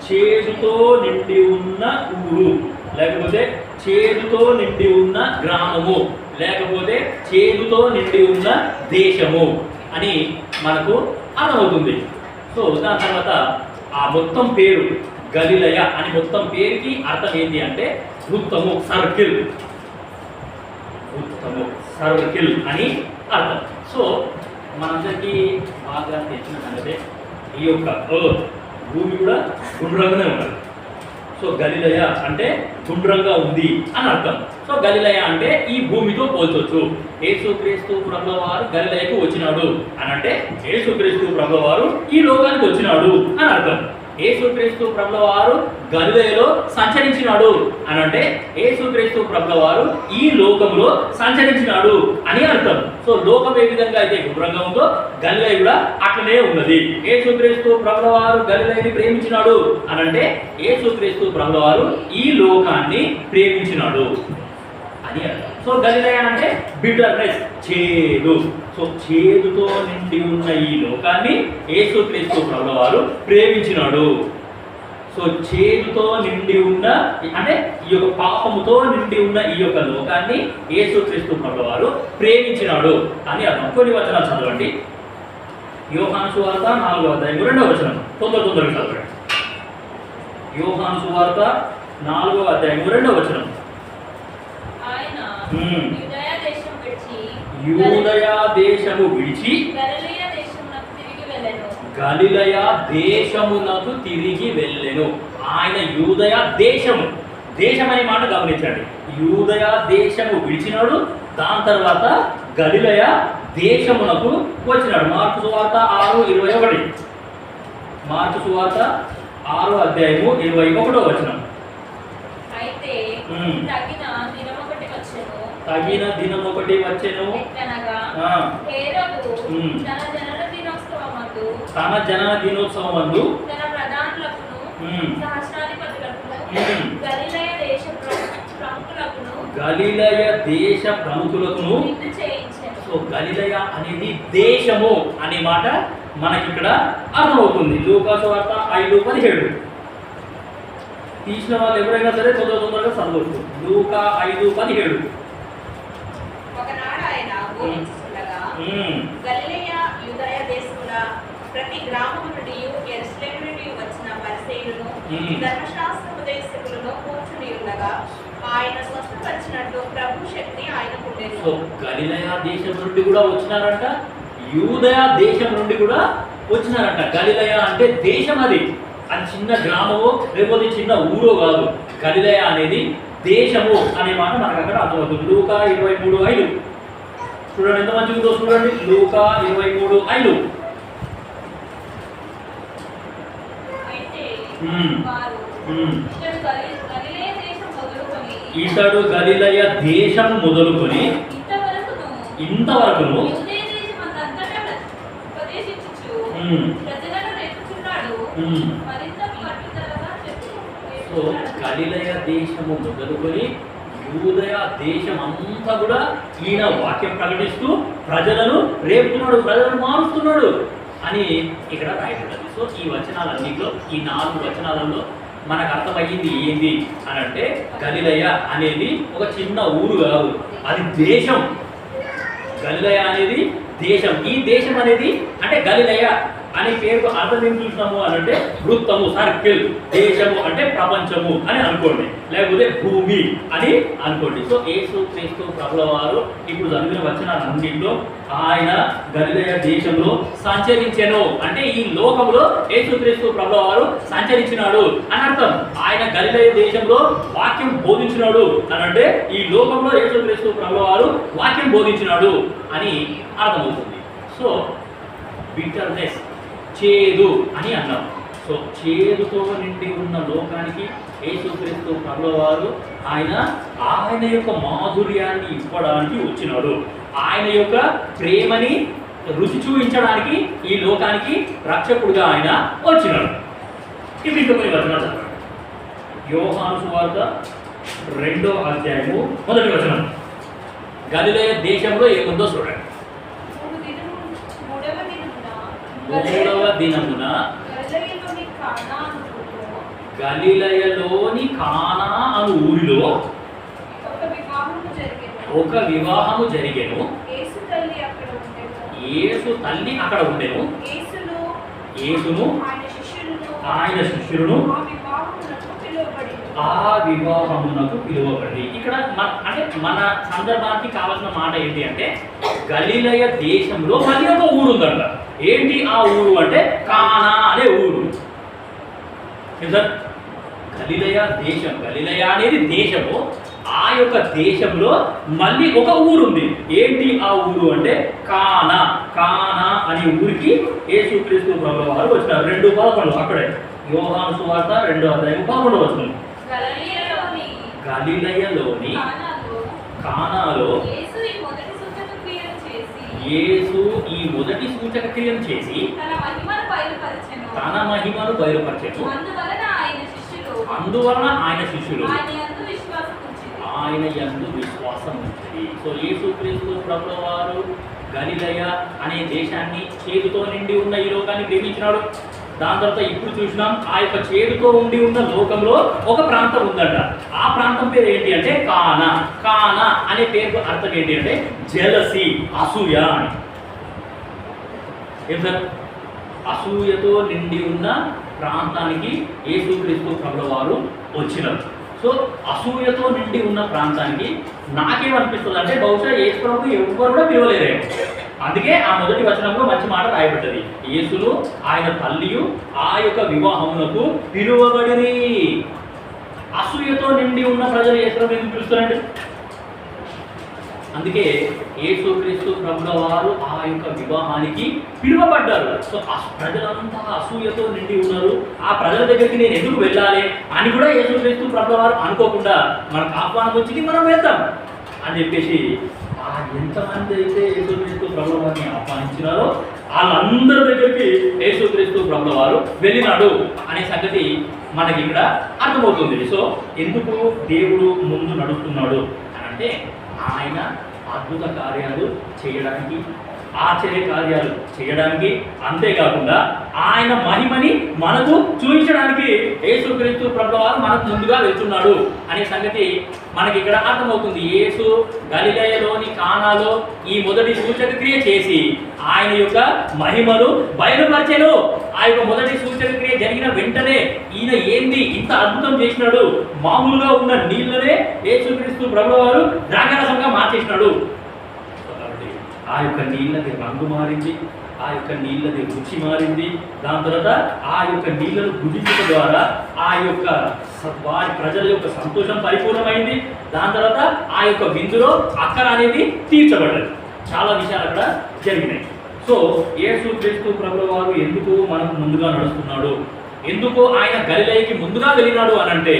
చేదుతో నిండి ఉన్న ఊరు, లేకపోతే చేదుతో నిండి ఉన్న గ్రామము, లేకపోతే చేదుతో నిండి ఉన్న దేశము అని మనకు అర్థమవుతుంది. సో దాని తర్వాత ఆ మొత్తం పేరు గలిలయ అని మొత్తం పేరుకి అర్థం ఏంటి అంటే వృత్తము, సర్కిల్, వృత్తము సర్కిల్ అని అర్థం. సో మనందరికీ బాగా తెలిసిన సంగతే ఈ యొక్క ఎర్త్ భూమి కూడా గుండ్రంగానే ఉన్నది. సో గలిలయ అంటే గుండ్రంగా ఉంది అని అర్థం. సో గలిలయ అంటే ఈ భూమితో పోల్చొచ్చు. యేసుక్రీస్తు ప్రభువారు గలిలయకు వచ్చినాడు అని అంటే యేసుక్రీస్తు ప్రభువారు ఈ లోకానికి వచ్చినాడు అని అర్థం. యేసుక్రీస్తు ప్రభువారు గలిలయలో సంచరించినాడు అని అంటే యేసుక్రీస్తు ప్రభువారు ఈ లోకంలో సంచరించినాడు అని అర్థం. సో లోకం ఏ విధంగా అయితే గుండ్రంగా ఉందో గలిలయ కూడా అట్లనే ఉన్నది. యేసుక్రీస్తు ప్రభువారు గలిలయని ప్రేమించినాడు అని అంటే యేసుక్రీస్తు ప్రభువారు ఈ లోకాన్ని ప్రేమించినాడు అని అర్థం. సో గలిలయ అంటే బిటర్నెస్, చేదు. సో చేదుతో నిండి ఉన్న ఈ లోకాన్ని యేసుక్రీస్తు ప్రభువారు ప్రేమించినాడు. సో చేదుతో నిండి ఉన్న అంటే ఈ యొక్క పాపముతో నిండి ఉన్న ఈ యొక్క లోకాన్ని యేసుక్రీస్తు ప్రభువారు ప్రేమించినాడు అని అర్థం. కొన్ని వచనాలు చదవండి. యోహాను సువార్త 4వ అధ్యాయం 2వ వచనం తొందరగా చదవండి. యోహాను సువార్త 4వ అధ్యాయం 2వ వచనం. యూదయ దేశము విడిచి గలిలయ దేశమునకు తిరిగి వెళ్ళెను. ఆయన యూదయ దేశము, దేశం అనే మాట గమనించండి. యూదయ దేశము విడిచినాడు, దాని తర్వాత గలిలయ దేశమునకు వచ్చినాడు. మార్కు సువార్త 6:21. మార్కు సువార్త 6వ అధ్యాయము 21వ వచనం. తగిన దినం ఒకటి వచ్చెను, తన జనన దినోత్సవమందు గలిలయ దేశ ప్రముఖులకు. సో గలిలయ అనేది దేశము అనే మాట మనకి ఇక్కడ అర్థమవుతుంది. లూకా సువార్త 5:17. తీసిన వాళ్ళు ఎవరైనా సరే తొందరగా చదవచ్చు. లూకా 5:17. ప్రతి గ్రామము నుండి యెరూషలేము నుండి వచ్చిన పరిసయ్యులను ధర్మశాస్త్ర ఉపదేశకులను కూర్చుని ఉండగా ఆయన స్వస్థపరిచినట్లు ప్రభు శక్తి ఆయనకు ఉండేది. సో గలిలయ దేశం నుండి కూడా వచ్చినారంట, యూదయ దేశం నుండి కూడా వచ్చినారంట. గలిలయ అంటే దేశం, అది చిన్న గ్రామమో లేకపోతే చిన్న ఊరో కాదు. గలిలయ అనేది దేశము అనే మాట మనకు అక్కడ అర్థమవుతుంది. లూకా 23:5 చూడండి, ఎంత మంచిగా ఉందో చూడండి. లూకా 23:5. ఇతడు గలిలయ దేశము మొదలుకొని ఇంతవరకును సో గలిలయ దేశము మొదలుకొని యూదయ దేశం అంతా కూడా ఈయన వాక్యం ప్రకటిస్తూ ప్రజలను రేపుతున్నాడు, ప్రజలను మారుస్తున్నాడు అని ఇక్కడ రాయబడ్డది. సో ఈ వచనాలన్నింటిలో, ఈ 4 వచనాలలో మనకు అర్థమయ్యింది ఏంది అని అంటే గలిలయ అనేది ఒక చిన్న ఊరు కాదు, అది దేశం. గలిలయ అనేది దేశం. ఈ దేశం అనేది అంటే గలిలయ అనే పేరుకు అర్థం ఏం చూసినాము అని అంటే వృత్తము, సర్కిల్. దేశము అంటే ప్రపంచము అని అనుకోండి, లేకపోతే భూమి అని అనుకోండి. సో యేసుక్రీస్తు ప్రభువారు ఇప్పుడు చదివిన వచనాలన్నింటిలో ఆయన గలిలయ దేశంలో సంచరించెను అంటే ఈ లోకంలో యేసుక్రీస్తు ప్రభువారు సంచరించినాడు అని అర్థం. ఆయన గలిలయ దేశంలో వాక్యం బోధించినాడు అని అంటే ఈ లోకంలో యేసుక్రీస్తు ప్రభువారు వాక్యం బోధించినాడు అని అర్థమవుతుంది. సో బిటర్నెస్, చేదు అని అన్నాం. సో చేదుతో నిండి ఉన్న లోకానికి యేసుక్రీస్తు ప్రభువారు ఆయన యొక్క మాధుర్యాన్ని ఇవ్వడానికి వచ్చినాడు. ఆయన యొక్క ప్రేమని రుచి చూపించడానికి ఈ లోకానికి రక్షకుడుగా ఆయన వచ్చినాడు. ఇప్పుడు ఇంకా కొన్ని వచనాలు చదవండి. యోహాను సువార్త 2వ అధ్యాయము 1వ వచనం. గలిలయ దేశంలో ఏముందో చూడండి. 3వ దినమున గలిలయలోని కానా అను ఊరిలో ఒక వివాహము జరిగెను. యేసు తల్లి అక్కడ ఉండెను. యేసును ఆయన శిష్యులను ఆ వివాహమునకు పిలువబడి. ఇక్కడ మన సందర్భానికి కావాల్సిన మాట ఏంటి అంటే గలిలయ దేశంలో మళ్ళీ ఒక ఊరు ఉందంట. ఏంటి ఆ ఊరు అంటే కానా అనే ఊరు. సార్ గలిలయ దేశం, గలిలయ అనేది దేశము. ఆ యొక్క దేశంలో మళ్ళీ ఒక ఊరు ఉంది. ఏంటి ఆ ఊరు అంటే కానా. కానా అనే ఊరికి యేసుక్రీస్తు ప్రభువు వారు వచ్చినారు. 2:11 అక్కడే యోహాను సువార్త 2:11 వచనం. గలిలయలోని కానాలో యేసు ఈ మొదటి సూచక క్రియను చేసి తన మహిమను బయలుపరచెను. అందువలన ఆయన శిష్యులు ఆయన యందు విశ్వాసం ఉంది. సో యేసుక్రీస్తు ప్రభువు వారు గలిలయ అనే దేశాన్ని చేదుతో నిండి ఉన్న ఈ లోకాన్ని ప్రేమించినాడు. దాని తర్వాత ఇప్పుడు చూసినాం ఆ యొక్క చేదుతో ఉండి ఉన్న లోకంలో ఒక ప్రాంతం ఉందంట. ఆ ప్రాంతం పేరు ఏంటి అంటే కానా. కానా అనే పేరు అర్థం ఏంటి అంటే జెలసీ, అసూయ అని. ఏం సార్? అసూయతో నిండి ఉన్న ప్రాంతానికి యేసుక్రీస్తు ప్రభువు వారు వచ్చినారు. సో అసూయతో నిండి ఉన్న ప్రాంతానికి నాకేమనిపిస్తుంది అంటే బహుశా యేసు ప్రభు ఎవరు కూడా పిలవలేరేమో. అందుకే ఆ మొదటి వచనంలో మంచి మాట రాయబడ్డది. యేసును ఆయన తల్లియు ఆ యొక్క వివాహమునకు పిలువబడిరి. అసూయతో నిండి ఉన్న ప్రజలు యేసు ప్రభు ఎందుకు పిలుస్తారండి? అందుకే యేసుక్రీస్తు ప్రభువు వారు ఆ యొక్క వివాహానికి పిలువబడ్డారు. సో ప్రజలంతా అసూయతో నిండి ఉన్నారు. ఆ ప్రజల దగ్గరికి నేను ఎందుకు వెళ్ళాలి అని కూడా యేసుక్రీస్తు ప్రభువు వారు అనుకోకుండా మనకు ఆహ్వానం వచ్చింది, మనం వెళ్తాం అని చెప్పేసి ఎంతమంది అయితే యేసుక్రీస్తు ప్రభువు వారిని ఆహ్వానించినారో వాళ్ళందరి దగ్గరికి యేసుక్రీస్తు ప్రభువు వారు వెళ్ళినాడు అనే సంగతి మనకి ఇక్కడ అర్థమవుతుంది. సో ఎందుకు దేవుడు ముందు నడుస్తున్నాడు అని అంటే ఆయన అద్భుత కార్యాలు చేయడానికి, ఆశ్చర్య కార్యాలు చేయడానికి, అంతేకాకుండా ఆయన మహిమని మనకు చూపించడానికి యేసుక్రీస్తు ప్రభువు వారు మనకు ముందుగా వెళ్తున్నాడు అనే సంగతి మనకి ఇక్కడ అర్థమవుతుంది. యేసు గలిలయలోని కానాలో ఈ మొదటి సూచక క్రియ చేసి ఆయన యొక్క మహిమను బయలుపరిచెను. ఆ యొక్క మొదటి సూచక క్రియ జరిగిన వెంటనే ఈయన ఏంది ఇంత అద్భుతం చేసినాడు, మామూలుగా ఉన్న నీళ్ళనే యేసుక్రీస్తు ప్రభువు వారు ద్రాక్షరసంగా మార్చేసినాడు. ఆ యొక్క నీళ్ళది రంగు మారింది, ఆ యొక్క నీళ్ళది రుచి మారింది. దాని తర్వాత ఆ యొక్క నీళ్ళను భుజించడం ద్వారా ఆ యొక్క వారి ప్రజల యొక్క సంతోషం పరిపూర్ణమైంది. దాని తర్వాత ఆ యొక్క విందులో అక్కర అనేది తీర్చబడ్డది. చాలా విషయాలు అక్కడ జరిగినాయి. సో యేసుక్రీస్తు ప్రభువు వారు ఎందుకు మనకు ముందుగా నడుస్తున్నాడు, ఎందుకు ఆయన గలిలయకి ముందుగా వెళ్ళినాడు అనంటే,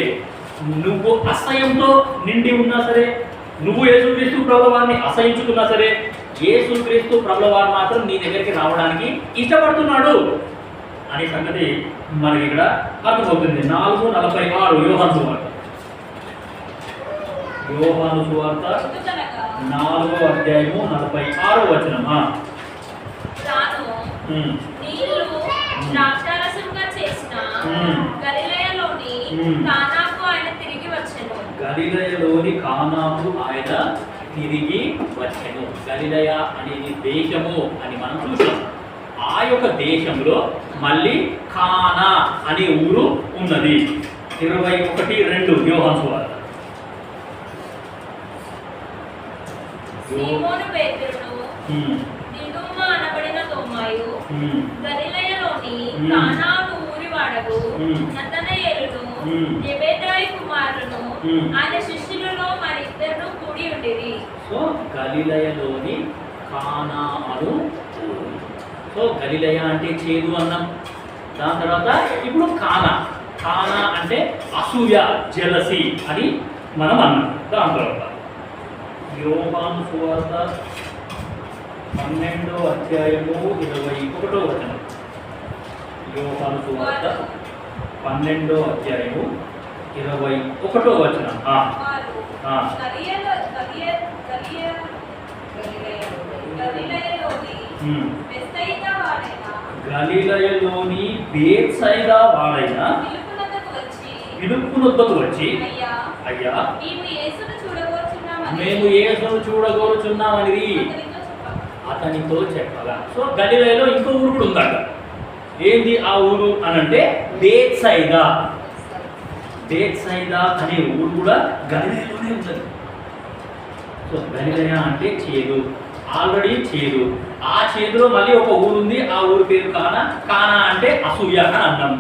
నువ్వు అసహ్యంతో నిండి ఉన్నా సరే, నువ్వు యేసుక్రీస్తు ప్రభువు వారిని అసహించుకున్నా సరే, యేసుక్రీస్తు ప్రభువు వారు మాత్రం నీ దగ్గరికి రావడానికి ఇష్టపడుతున్నాడు అనే సంగతి మనకి ఇక్కడ అర్థమవుతుంది. 4:46 యోహాను సువార్త. యోహాను సువార్త 4:46 వచనం. గలిలయలోని కానాకు ఆయన తిరిగి వచ్చెను. గలిలయ అనేది దేశము అని మనం చూసాం. ఆ యొక్క దేశంలో మళ్ళీ కానా అనే ఊరు ఉన్నది. 21:2 యోహాను సువార్త. సీమోను పేతురును, దిదుమ అనబడిన తోమాయు, గలిలయలోని కానాను ఊరివాడగు నతనయేలును, జెబెదాయి కుమారులను ఆయన శిష్యులలో మరిద్దరు కూడి ఉండిరి. సో గలిలయలోని కానాను. సో గలిలయ అంటే చేదు అన్నం. దాని తర్వాత ఇప్పుడు కానా. కానా అంటే అసూయ, జెలసీ అని మనం అన్నాం. దాని తర్వాత యోహాను సువార్త 12:21 వచనం. యోహాను సువార్త 12:21 వచనం. గలిలయలోని బేత్సైదా వాడైన పిలుపునొద్దకు వచ్చి, అయ్యా మేము యేసును చూడగోరుచున్నామని అతనితో చెప్పగా. సో గలిలయలో ఇంకో ఊరు కూడా ఉందట. ఏంది ఆ ఊరు అనంటే బేత్సైదా. బేత్సైదా అనే ఊరు కూడా గలిలయలోనే ఉన్నది. సో గలిలయ అంటే చేదు, ఆల్రెడీ చేదు. ఆ చేదులో మళ్ళీ ఒక ఊరు ఉంది. ఆ ఊరు పేరు కానా. కానా అంటే అసూయ అని అన్నాం.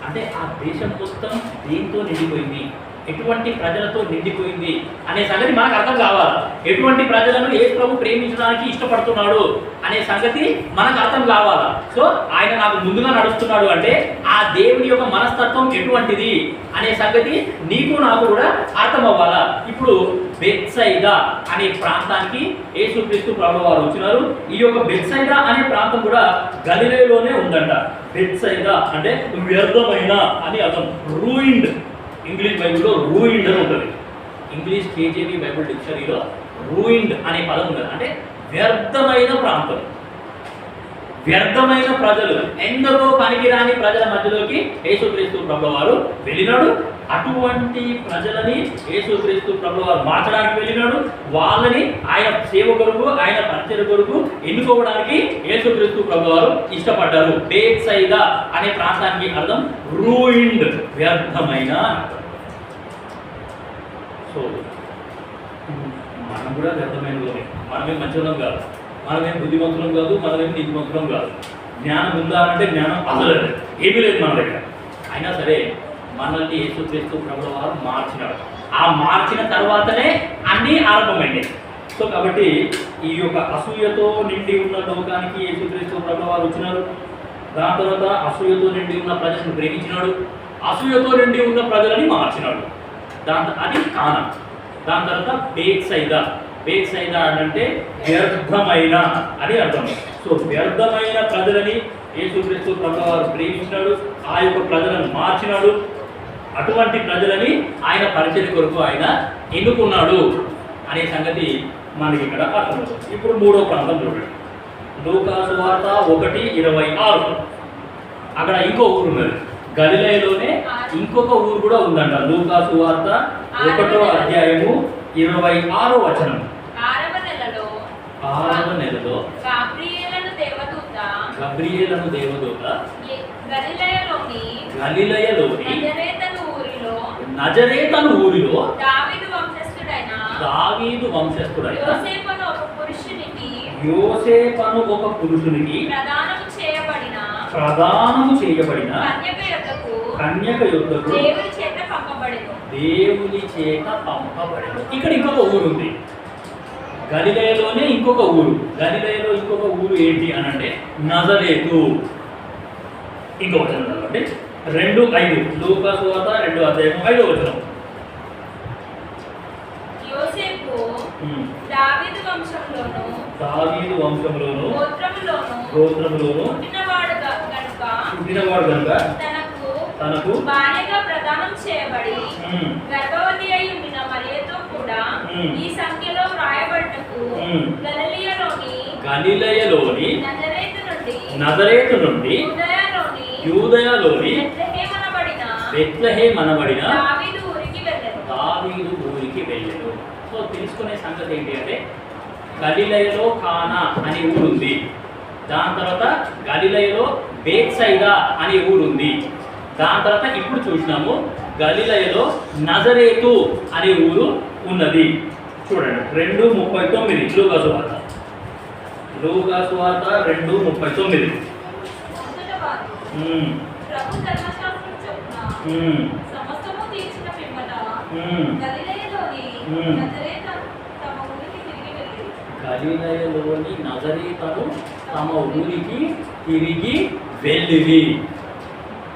అంటే అంటే ఆ దేశం మొత్తం దేంతో నిండిపోయింది, ఎటువంటి ప్రజలతో నిండిపోయింది అనే సంగతి మనకు అర్థం కావాలి. ఎటువంటి ప్రజలను యేసు ప్రభు ప్రేమించడానికి ఇష్టపడుతున్నాడు అనే సంగతి మనకు అర్థం కావాలా. సో ఆయన నాకు ముందుగా నడుస్తున్నాడు అంటే ఆ దేవుని యొక్క మనస్తత్వం ఎటువంటిది అనే సంగతి నీకు నాకు కూడా అర్థం అవ్వాలా. ఇప్పుడు బెత్సైదా అనే ప్రాంతానికి యేసుక్రీస్తు ప్రభువు వారు వచ్చినారు. ఈ యొక్క బెత్సైదా అనే ప్రాంతం కూడా గలిలయలోనే ఉందంట. బెత్సైదా అంటే వ్యర్థమైన అని అర్థం. రూయిన్డ్, ఇంగ్లీష్ బైబిల్లో రూయిన్డ్ అని ఉంటుంది. ఇంగ్లీష్ కేజీబీ బైబిల్ డిక్షనరీలో రూయిన్డ్ అనే పదం ఉంటుంది. అంటే వ్యర్థమైన ప్రాంతం, వ్యర్థమైన ప్రజలు, ఎందరో పనికిరాని ప్రజల మధ్యలోకి యేసుక్రీస్తు ప్రభువు వారు వెళ్ళినాడు. అటువంటి ప్రజలని యేసుక్రీస్తు ప్రభువు వారు మార్చడానికి వెళ్ళినాడు. వాళ్ళని ఆయన సేవ కొరకు, ఆయన పరిచయ కొరకు ఎన్నుకోవడానికి యేసుక్రీస్తు ప్రభువు వారు ఇష్టపడ్డారు. బేత్సైదా అనే ప్రాంతానికి అర్థం రూయిన్డ్, వ్యర్థమైన. సో మనం కూడా వ్యర్థమైన లోనే. మనమేం మంచివాళ్ళం కాదు, మనమేం బుద్ధిమంతులం కాదు, మనమేం నీతిమంతులం కాదు. జ్ఞానం ఉందా అంటే జ్ఞానం అసలు ఏమీ లేదు మన దగ్గర. అయినా సరే మనల్ని యేసుక్రీస్తు ప్రభువు వారు మార్చినాడు. ఆ మార్చిన తర్వాతనే అన్నీ ఆరంభమైనాయి. సో కాబట్టి ఈ యొక్క అసూయతో నిండి ఉన్న లోకానికి యేసుక్రీస్తు ప్రభువు వారు వచ్చినారు. దాని తర్వాత అసూయతో నిండి ఉన్న ప్రజలను ప్రేమించినాడు. అసూయతో నిండి ఉన్న ప్రజలని మార్చినాడు. అది కానా. దాని తర్వాత బేత్సైదా. బేత్సైదా అంటే వ్యర్థమైన అని అర్థం. సో వ్యర్థమైన ప్రజలని యేసుక్రీస్తు ప్రభువు వారు ప్రేమించినాడు. ఆ యొక్క ప్రజలను మార్చినాడు. అటువంటి ప్రజలని ఆయన పరిచర్య కొరకు ఆయన ఎన్నుకున్నాడు అనే సంగతి మనకి ఇక్కడ అర్థమవుతుంది. ఇప్పుడు మూడో ప్రాంతం చూడండి. లూకా సువార్త 1:26. అక్కడ ఇంకో ఊరు ఉన్నది. గలిలయలోనే ఇంకొక ఊరు కూడా ఉందంట. లూకా సువార్త 1:26 6వ నెలలో గబ్రియేలను దేవదూత గలిలయలోని నజరేతను ఊరిలో దావీదు వంశస్థుడైన యోసేపను ఒక పురుషునికి ప్రదానము చేయబడిన కన్యక యొద్దకు దేవుని చేత పంపబడెను. ఇక్కడ ఇంకొక ఊరు ఉంది. గలిలయలోనే ఇంకొక ఊరు. గలిలయలో ఇంకొక ఊరు ఏంటి అని అంటే నజరేతు. ఇంకో వచనం చదవండి. 2:5. లూకా సువార్త 2:5. దావీదు వంశంలోను గోత్రములోను పుట్టినవాడు గనుక తనకు భార్యగా ప్రదానం చేయబడి గర్భవతి అయి ఉండిన మరియతో కూడా ఈ సంఖ్యలో వ్రాయబడ్డకు గలిలయలోని నజరేతు నుండి యూదయలోని బెత్లెహేమనబడిన దావీదు ఊరికి వెళ్ళెను. సో తెలుసుకునే సంగతి ఏంటి అంటే గలిలయలో కానా అనే ఊరు ఉంది. దాని తర్వాత గలిలయలో బేత్సైదా అనే ఊరు ఉంది. దాని తర్వాత ఇప్పుడు చూసినాము గలిలయలో నజరేతు అనే ఊరు ఉన్నది. చూడండి 2:39 లూకా సువార్త 2:39. గలిలయలోని నజరేతను తమ ఊరికి తిరిగి వెళ్ళిరి.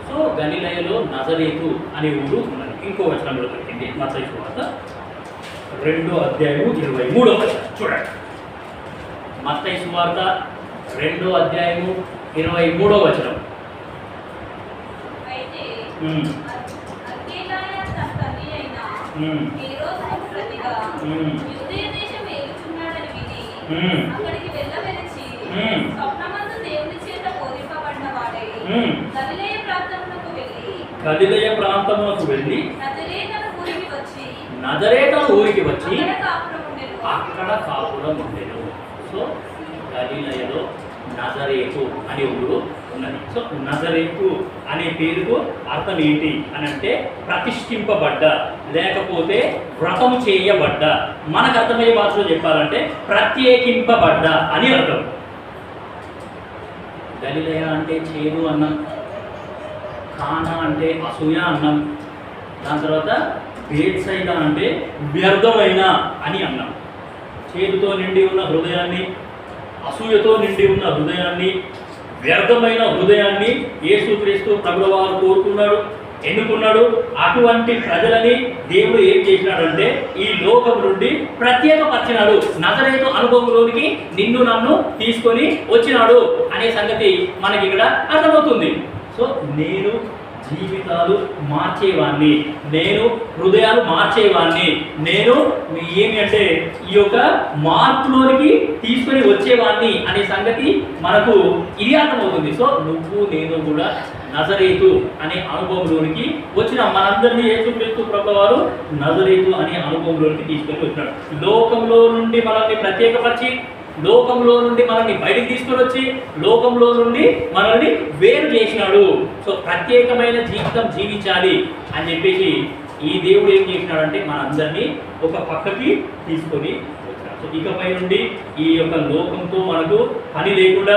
సో గలిలయలో నజరేతు అనే ఊరు ఉన్నది. ఇంకో వచనంలో దొరికింది. మత్తయి సువార్త 2:23. చూడండి. మత్తయి సువార్త 2:23. అక్కడికి వెళ్ళవెలిచి స్వప్నమందు దేవుని చేత బోధింపబడిన వాడై గలిలయ ప్రాంతమునకు వెళ్ళి నజరేతను ఊరికి వచ్చి అక్కడ కాపురం ఉండెను. సో గలిలయలో నజరేతు అనే ఊరు ఉన్నది. సో నజరేతు అనే పేరుకు అర్థం ఏంటి అని అంటే ప్రతిష్ఠింపబడ్డ, లేకపోతే వ్రతము చేయబడ్డ. మనకు అర్థమయ్యే భాషలో చెప్పాలంటే ప్రత్యేకింపబడ్డ అని అర్థం. గలిలయ అంటే చేదు అన్నం, కానా అంటే అసూయ అన్నాం. దాని తర్వాత బేత్సైదా అంటే వ్యర్థమైన అని అన్నాం. చేదుతో నిండి ఉన్న హృదయాన్ని, అసూయతో నిండి ఉన్న హృదయాన్ని, వ్యర్థమైన హృదయాన్ని యేసుక్రీస్తు ప్రభువు వారు కోరుకున్నాడు, ఎన్నుకున్నాడు. అటువంటి ప్రజలని దేవుడు ఏం చేసినాడంటే ఈ లోకం నుండి ప్రత్యేకపరిచినాడు. నజరేతు అనుభవంలోనికి నిన్ను నన్ను తీసుకొని వచ్చినాడు అనే సంగతి మనకి ఇక్కడ అర్థమవుతుంది. సో నేను జీవితాలు మార్చేవాడిని, నేను హృదయాలు మార్చేవాడిని, నేను ఏమి అంటే ఈ యొక్క మార్పులోనికి తీసుకొని వచ్చేవాడిని అనే సంగతి మనకు ఇది అర్థమవుతుంది. సో నువ్వు నేను కూడా నజరేతు అనే అనుభవంలోనికి వచ్చిన మనందరినీ యేసుక్రీస్తు ప్రభువు వారు నజరేతు అనే అనుభవంలోనికి తీసుకొని వచ్చినాడు. లోకంలో నుండి మనల్ని ప్రత్యేకపరిచి, లోకంలో నుండి మనల్ని బయటికి తీసుకొని వచ్చి, లోకంలో నుండి మనల్ని వేరు చేసినాడు. సో ప్రత్యేకమైన జీవితం జీవించాలి అని చెప్పేసి ఈ దేవుడు ఏం చేసినాడంటే మనందరినీ ఒక పక్కకి తీసుకొని వచ్చినాడు. సో ఇకపై నుండి ఈ యొక్క లోకంతో మనకు పని లేకుండా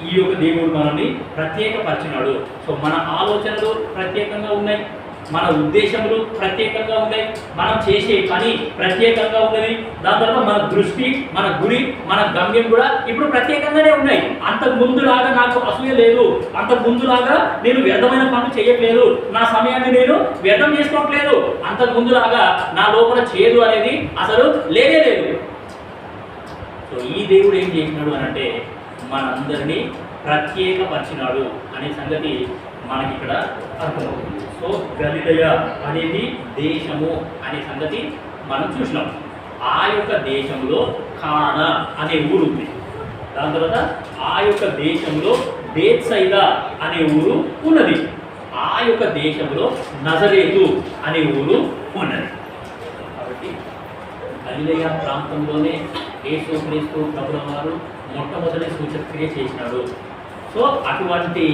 ఈ యొక్క దేవుడు మనల్ని ప్రత్యేకపరిచినాడు. సో మన ఆలోచనలు ప్రత్యేకంగా ఉన్నాయి, మన ఉద్దేశములు ప్రత్యేకంగా ఉన్నాయి, మనం చేసే పని ప్రత్యేకంగా ఉన్నది. దాని తర్వాత మన దృష్టి, మన గురి, మన గమ్యం కూడా ఇప్పుడు ప్రత్యేకంగానే ఉన్నాయి. అంతకు ముందులాగా నాకు అసూయ లేదు, అంతకు ముందులాగా నేను వ్యర్థమైన పనులు చేయట్లేదు, నా సమయాన్ని నేను వ్యర్థం చేసుకోవట్లేదు, అంతకు ముందులాగా నా లోపల చేదు అనేది అసలు లేనే లేదు. సో ఈ దేవుడు ఏం చేసినాడు అని అంటే మనందరినీ ప్రత్యేకపరిచినాడు అనే సంగతి మనకి ఇక్కడ అర్థమవుతుంది. సో గలిలయ అనేది దేశము అనే సంగతి మనం చూసినాం. ఆ యొక్క దేశంలో కానా అనే ఊరు ఉంది. దాని తర్వాత ఆ యొక్క దేశంలో బేత్సైదా అనే ఊరు ఉన్నది. ఆ యొక్క దేశంలో నజరేతు అనే ఊరు ఉన్నది. కాబట్టి గలిలయ ప్రాంతంలోనే యేసుక్రీస్తు ప్రభువు వారు మొట్టమొదటి సూచక్రియ చేసినాడు. సో అటువంటి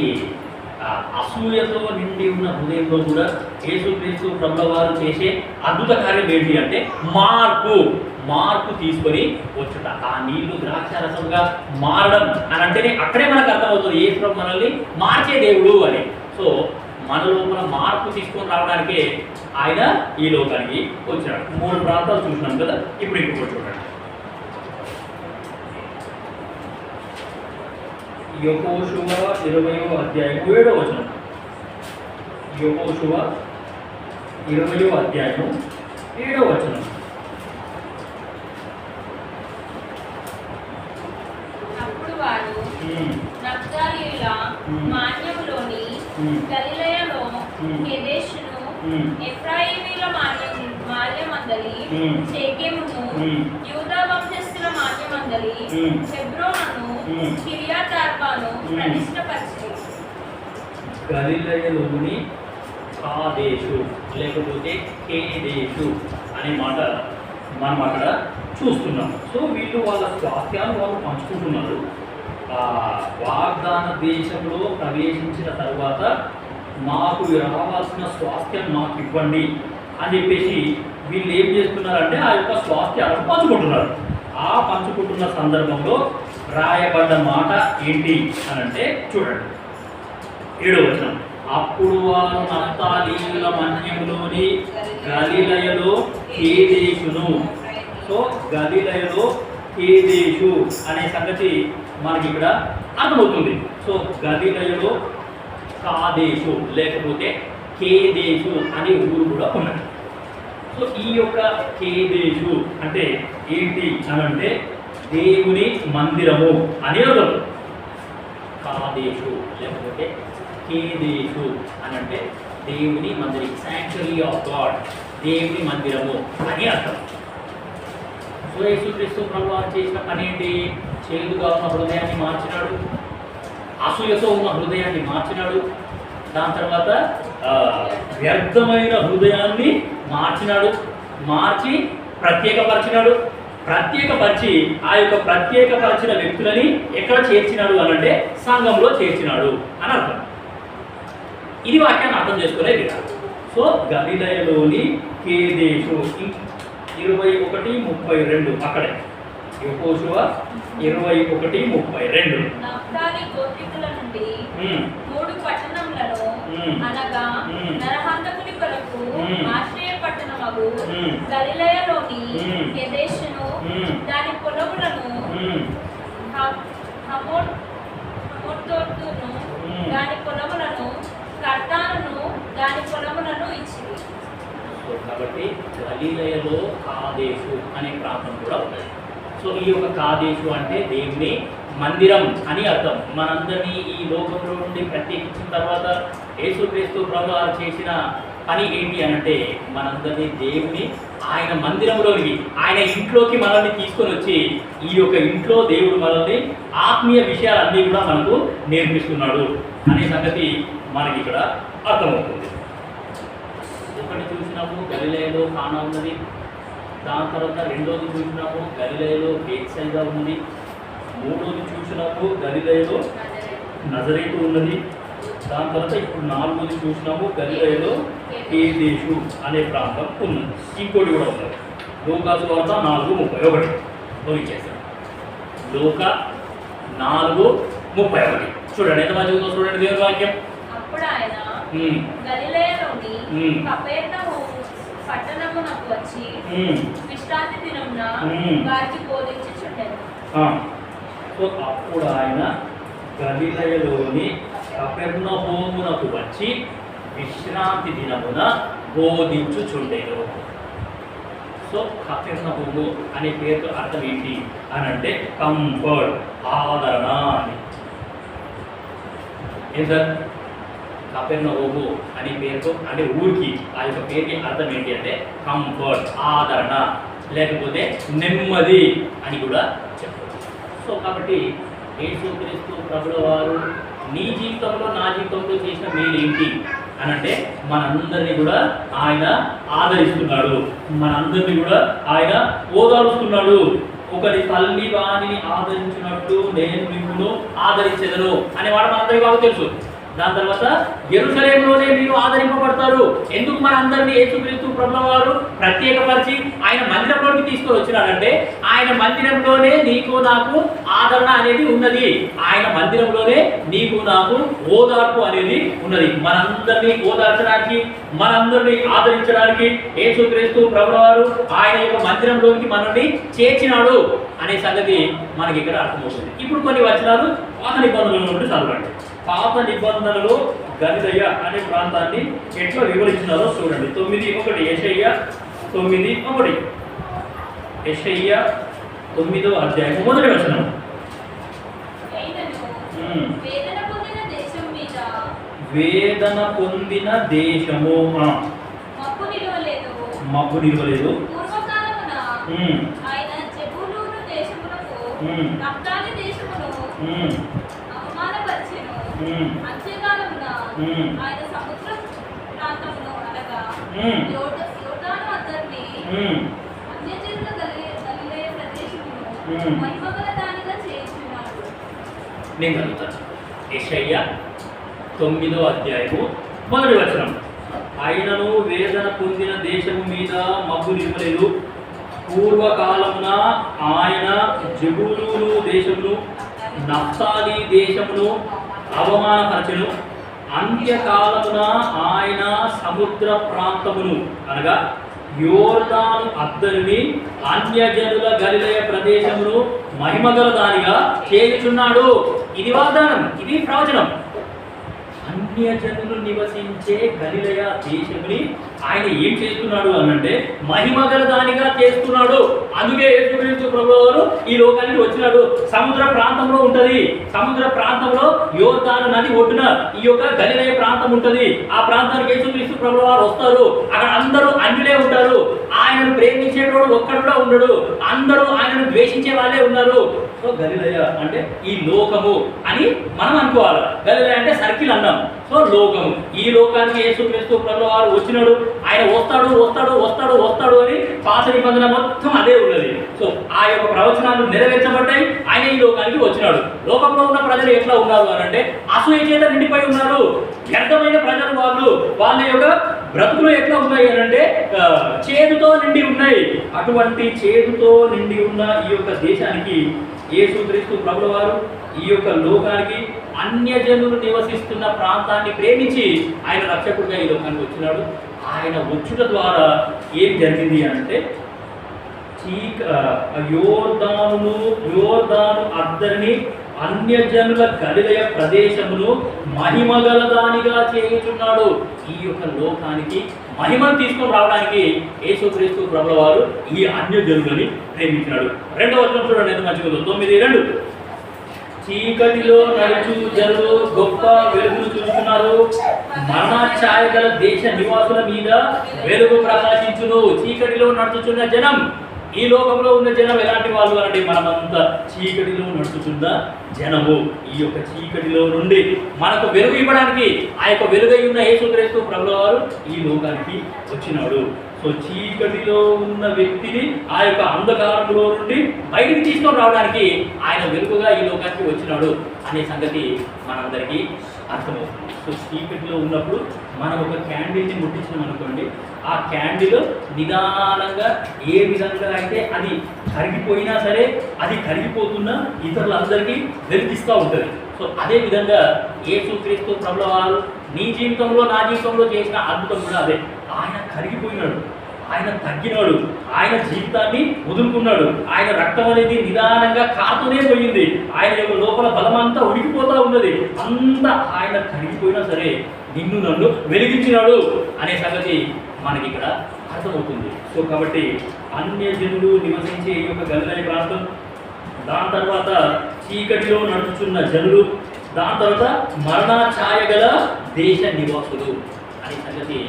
అసూయతో నిండి ఉన్న హృదయంలో కూడా యేసుక్రీస్తు ప్రభువు వారు చేసే అద్భుత కార్యం ఏంటి అంటే మార్పు తీసుకొని వచ్చుట. ఆ నీళ్లు ద్రాక్షారసంగా మారడం అని అంటేనే అక్కడే మనకు అర్థమవుతుంది యేసు ప్రభు మనల్ని మార్చే దేవుడు అని. సో మన లోపల మార్పు తీసుకొని రావడానికే ఆయన ఈ లోకానికి వచ్చాడు. 3 ప్రాంతాలు చూసినాం కదా, ఇప్పుడు ఇంకొకటి చూడండి. యెహోషువ 20వ అధ్యాయం 7వ వచనం. యెహోషువ 20వ అధ్యాయం 7వ వచనం. అప్పుడు వారు నఫ్తాలీయుల మాన్యములోని గలిలయలో కెదెషును, ఎఫ్రాయిమీయుల మాన్యమందలి షెకెమును, యూదా వంశస్థుల మాన్యమందలి హెబ్రోనును, కిర్యతర్బాను ప్రతిష్ఠపరిచారు. గలిలయలోని కాదేశు లేకపోతే కేదేశు అనే మాట మనం అక్కడ చూస్తున్నాం. సో వీళ్ళు వాళ్ళ స్వాస్థ్యాలు వాళ్ళు పంచుకుంటున్నారు. వాగ్దాన దేశంలో ప్రవేశించిన తర్వాత మాకు రావాల్సిన స్వాస్థ్యం మాకు ఇవ్వండి అని చెప్పేసి వీళ్ళు ఏం చేస్తున్నారంటే ఆ యొక్క స్వాస్థ్యాలను పంచుకుంటున్నారు. ఆ పంచుకుంటున్న సందర్భంలో రాయబడ్డ మాట ఏంటి అని అంటే చూడండి 7వ వచనం. అప్పుడు వారు నఫ్తాలీయుల మన్యములోని గలిలయలో కేదేశును. సో గలిలయలో కేదేశు అనే సంగతి మనకి ఇక్కడ అర్థమవుతుంది. సో గలిలయలో కాదేశు లేకపోతే కేదేశు అనే ఊరు కూడా ఉన్నది. సో ఈ యొక్క కేదేశు అంటే ఏంటి అని అంటే దేవుని మందిరము అని అర్థం. కాదేశు లేకపోతే కేదేశు అని అంటే దేవుని మందిరం, శాంక్చురీ ఆఫ్ గాడ్, దేవుని మందిరము అని అర్థం. సో యేసుక్రీస్తు ప్రభువు చేసిన పని ఏంటి? చేదుగా ఉన్న హృదయాన్ని మార్చినాడు, అసూయతో ఉన్న హృదయాన్ని మార్చినాడు, దాని తర్వాత వ్యర్థమైన హృదయాన్ని మార్చినాడు, మార్చి ప్రత్యేకపరిచినాడు, ప్రత్యేకపరిచి ఆ యొక్క ప్రత్యేకపరిచిన వ్యక్తులని ఎక్కడ చేర్చినాడు అని అంటే సంఘంలో చేర్చినాడు అని అర్థం. ఇది వాక్యాన్ని అర్థం చేసుకునే విధానం. సో గలిలయలోని కేదేశు 21:32 అక్కడే యెహోషువ 21:32. నఫ్తాలి గోత్రికుల నుండి 3 పట్టణములను అనగా నరహంతకుని కొరకు ఆశ్రయ పట్టణమగు మ్మ్. గలిలయలోని మ్మ్. కెదెషును మ్మ్. దాని పొలములను హమోతోతును దాని పొలములను కర్తాను దాని పొలములను ఇచ్చింది. సో కాబట్టి గలిలయలో కాదేశు అనే ప్రాంతం కూడా ఉన్నది. సో ఈ యొక్క కాదేశు అంటే దేవుని మందిరం అని అర్థం. మనందరినీ ఈ లోకంలో నుండి ప్రత్యేకించిన తర్వాత యేసుక్రీస్తు ప్రభువారు చేసిన పని ఏంటి అనంటే మనందరినీ దేవుని ఆయన మందిరంలోనికి, ఆయన ఇంట్లోకి మనల్ని తీసుకొని వచ్చి ఈ యొక్క ఇంట్లో దేవుడు మనల్ని ఆత్మీయ విషయాలన్నీ కూడా మనకు నేర్పిస్తున్నాడు అనే సంగతి మనకి ఇక్కడ అర్థమవుతుంది. ఒకటి చూసినాము గలిలయలో కానా ఉన్నది, దాని తర్వాత రెండోది చూసినాము గలిలయలో బేత్సైదా ఉన్నది, మూడోది చూసినాము గలిలయలో నజరేతు ఉన్నది, దాని తర్వాత ఇప్పుడు నాలుగోది చూసినాము గలిలయలో కేదేశు అనే ప్రాంతం ఉన్నది. ఇంకోటి కూడా ఉన్నది లోకా సువార్త 4:31 తొలిచేశారు. లోక 4:31 చూడండి ఎంత మంది ఉందో చూడండి దేవుని వాక్యం. అప్పుడు ఆయన గలిలయలోని కపెర్నహూము పట్టణమునకు వచ్చి విశ్రాంతి దినమున వారికి బోధించుచుండెను. సో అప్పుడు ఆయన గలిలయలోని కపెర్నహూమునకు వచ్చి విశ్రాంతి దినమున బోధించుచుండెను. సో కపెర్నహూము అనే పేరుతో అర్థం ఏంటి అని అంటే కంఫర్ట్, ఆదరణ అని. ఏం సార్ కపెర్నహూము అనే పేరుతో అంటే ఊరికి ఆ యొక్క పేరుకి అర్థం ఏంటి అంటే కంఫర్ట్, ఆదరణ, లేకపోతే నెమ్మది అని కూడా చెప్పవచ్చు. సో కాబట్టి యేసుక్రీస్తు ప్రభుల వారు నీ జీవితంలో నా జీవితంలో చేసిన మేలు ఏంటి అని అంటే మనందరినీ కూడా ఆయన ఆదరిస్తున్నాడు, మనందరినీ కూడా ఆయన ఓదారుస్తున్నాడు. ఒకటి తల్లి వాణిని ఆదరించినట్టు నేను మిమ్మల్ని ఆదరించెదను అనే మాట మనందరికీ బాగా తెలుసు. దాని తర్వాత యెరూషలేములోనే మీరు ఆదరింపబడతారు. ఎందుకు మన అందరినీ యేసుక్రీస్తు ప్రభుల వారు ప్రత్యేకపరిచి ఆయన మందిరంలోకి తీసుకొని వచ్చినాడంటే ఆయన మందిరంలోనే నీకు నాకు ఆదరణ అనేది ఉన్నది, ఆయన మందిరంలోనే నీకు నాకు ఓదార్పు అనేది ఉన్నది. మనందరినీ ఓదార్చడానికి, మనందరినీ ఆదరించడానికి యేసుక్రీస్తు ప్రభుల వారు ఆయన యొక్క మందిరంలోకి మనల్ని చేర్చినాడు అనే సంగతి మనకి ఇక్కడ అర్థమవుతుంది. ఇప్పుడు కొన్ని వచనాలు పాత నిబంధనల నుండి చదవండి. పాత నిబంధనలో గలిలయ అనే ప్రాంతాన్ని ఎట్లా వివరించినారో చూడండి. 9:1 యెషయా 9:1 యెషయా 9వ అధ్యాయం 1వ వచనం. వేదన పొందిన దేశం మీద వేదన పొందిన దేశము మబ్బు నిలవలేదు. పూర్వకాలమున ఆయన జెబూలూను దేశమునకు నఫ్తాలి దేశమును అవమానపరిచెను. అంత్యకాలమున ఆయన సముద్ర ప్రాంతమును అనగా యోర్దాను అద్దరిని అన్యజనుల గలిలయ ప్రదేశమును మహిమగల దానిగా చేయించున్నాడు. నేను చదువుతాను. యెషయా 9వ అధ్యాయము 1వ వచనం. ఆయనను వేదన పొందిన దేశము మీద మబ్బు నిలవలేదు. పూర్వకాలమున ఆయన జెబూలూను దేశమును నఫ్తాలి దేశమును అవమానపరచెను. అంత్యకాలమున ఆయన సముద్ర ప్రాంతమును అనగా యోర్దాను అద్దరిని అన్యజనుల గలిలయ ప్రదేశమును మహిమగల దానిగా చేయుచున్నాడు. ఇది వాగ్దానం, ఇది ప్రవచనం. అన్యజనులు నివసించే గలిలయ దేశముని ఆయన ఏం చేస్తున్నాడు అనంటే మహిమగల దానిగా చేస్తున్నాడు. అందుకే యేసుక్రీస్తు ప్రభువారు ఈ లోకానికి వచ్చినాడు. సముద్ర ప్రాంతంలో ఉంటది, సముద్ర ప్రాంతంలో యోర్దాను నది ఒడ్డున ఈ యొక్క గలిలయ ప్రాంతం ఉంటది. ఆ ప్రాంతానికి యేసుక్రీస్తు ప్రభువారు వస్తారు. అక్కడ అందరూ అన్యులే ఉంటారు. ఆయనను ప్రేమించేటోడు ఒక్కడు కూడా ఉండడు. అందరూ ఆయనను ద్వేషించే వాళ్ళే ఉన్నారు. సో గలిలయ అంటే ఈ లోకము అని మనం అనుకోవాలి. గలిలయ అంటే సర్కిల్ అన్నాం. సో లోకము, ఈ లోకానికి యేసుక్రీస్తు ప్రభువారు వచ్చినాడు. ఆయన వస్తాడు వస్తాడు వస్తాడు వస్తాడు అని పాత నిబంధన మొత్తం అదే ఉన్నది. సో ఆ యొక్క ప్రవచనాలు నెరవేర్చబడ్డాయి. ఆయన ఈ లోకానికి వచ్చినాడు. లోకంలో ఉన్న ప్రజలు ఎట్లా ఉన్నారు అని అంటే అసూయ చేత నిండిపోయి ఉన్నారు. వ్యర్థమైన ప్రజలు వాళ్ళ యొక్క బ్రతుకులు ఎట్లా ఉన్నాయి అని అంటే చేదుతో నిండి ఉన్నాయి. అటువంటి చేదుతో నిండి ఉన్న ఈ యొక్క దేశానికి యేసుక్రీస్తు ప్రభువు వారు ఈ యొక్క లోకానికి అన్యజనులు నివసిస్తున్న ప్రాంతాన్ని ప్రేమించి ఆయన రక్షకుడిగా ఈ లోకానికి వచ్చినాడు. ఆయన వచ్చుట ద్వారా ఏం జరిగింది అంటే యోర్దాను అద్దరిని అన్యజనుల గలిలయ ప్రదేశమును మహిమగల దానిగా చేయుచున్నాడు. ఈ యొక్క లోకానికి మహిమను తీసుకొని రావడానికి యేసుక్రీస్తు ప్రభువు వారు ఈ అన్యజనులని ప్రేమించినాడు. 2వ వచనం చూడండి ఎంత మంచిగా 9:2. చీకటిలో నడుచు జనులు గొప్ప వెలుగును చూస్తున్నారు. మరణ ఛాయ గల దేశ నివాసుల మీద వెలుగు ప్రకాశించును. చీకటిలో నడుచుచున్న జనం, ఈ లోకంలో ఉన్న జనం ఎలాంటి వాళ్ళు అంటే మనమంతా చీకటిలో నడుచుతున్న జనము. ఈ యొక్క చీకటిలో నుండి మనకు వెలుగు ఇవ్వడానికి ఆ యొక్క వెలుగై ఉన్న యేసుక్రీస్తు ప్రభువు వారు ఈ లోకానికి వచ్చినాడు. సో చీకటిలో ఉన్న వ్యక్తిని ఆ యొక్క అంధకారంలో నుండి బయటికి తీసుకొని రావడానికి ఆయన వెలుగుగా ఈ లోకానికి వచ్చినాడు అనే సంగతి మనందరికీ అర్థమవుతుంది. సో చీకటిలో ఉన్నప్పుడు మనం ఒక క్యాండిల్ని ముట్టించినాం అనుకోండి, ఆ క్యాండిల్ నిదానంగా ఏ విధంగా అయితే అది కరిగిపోయినా సరే అది కరిగిపోతున్న ఇతరులందరికీ వెలిగిస్తూ ఉంటుంది. సో అదే విధంగా యేసుక్రీస్తు ప్రభువు వారు నీ జీవితంలో నా జీవితంలో చేసిన అద్భుతం కూడా అదే. ఆయన కరిగిపోయినాడు, ఆయన తగ్గినాడు, ఆయన జీవితాన్ని వదులుకున్నాడు. ఆయన రక్తం అనేది నిదానంగా కారుతూనే పోయింది. ఆయన యొక్క లోపల బలమంతా ఉడికిపోతూ ఉన్నది. అంతా ఆయన కరిగిపోయినా సరే నిన్ను నన్ను వెలిగించినాడు అనే సంగతి మనకి ఇక్కడ అర్థమవుతుంది. సో కాబట్టి అన్యజనులు నివసించే ఈ యొక్క గలిలయ ప్రాంతం, దాని తర్వాత చీకటిలో నడుచుచున్న జనులు, దాని తర్వాత మరణ ఛాయ గల దేశ నివాసులు అనే సంగతి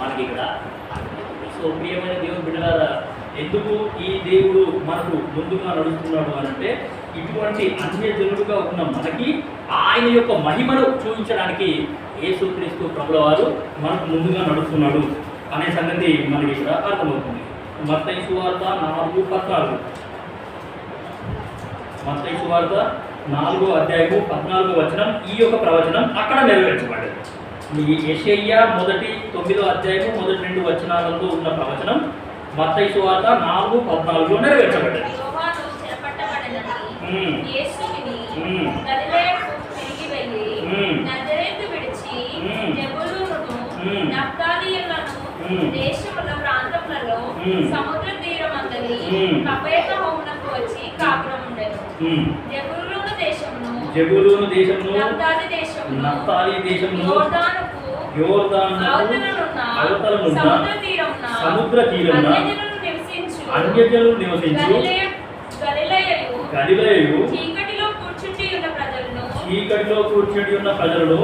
మనకి ఇక్కడ అర్థమవుతుంది. సో ప్రియమైన దేవుని బిడ్డలారా, ఎందుకు ఈ దేవుడు మనకు ముందుగా నడుస్తున్నాడు అని అంటే ఇటువంటి అన్యజనులుగా ఉన్న మనకి ఆయన యొక్క మహిమను చూపించడానికి యేసుక్రీస్తు ప్రభువు వారు మనకు ముందుగా నడుస్తున్నాడు అనే సంగతి మనకి ఇక్కడ అర్థమవుతుంది. మత్తయి సువార్త 4:14. మత్తయి సువార్త 4వ అధ్యాయము 14వ వచనం ఈ యొక్క ప్రవచనం అక్కడ నెరవేర్చబడ్డది. ఈ యెషయా 9వ అధ్యాయము 2 వచనాలలో ఉన్న ప్రవచనం మత్తయి సువార్త 4:14లో నెరవేర్చబడ్డది. దేశముల ప్రాంతములలో సముద్ర తీరమందలి కపెర్నహూమునకు వచ్చి కాపురం ఉండెను. జెబూలూను దేశమును నఫ్తాలి దేశమును యోర్దాను అవతలనున్న సముద్ర తీరమున అన్యజనులు నివసించు గలిలయయు చీకటిలో కూర్చుండి ఉన్న ప్రజలను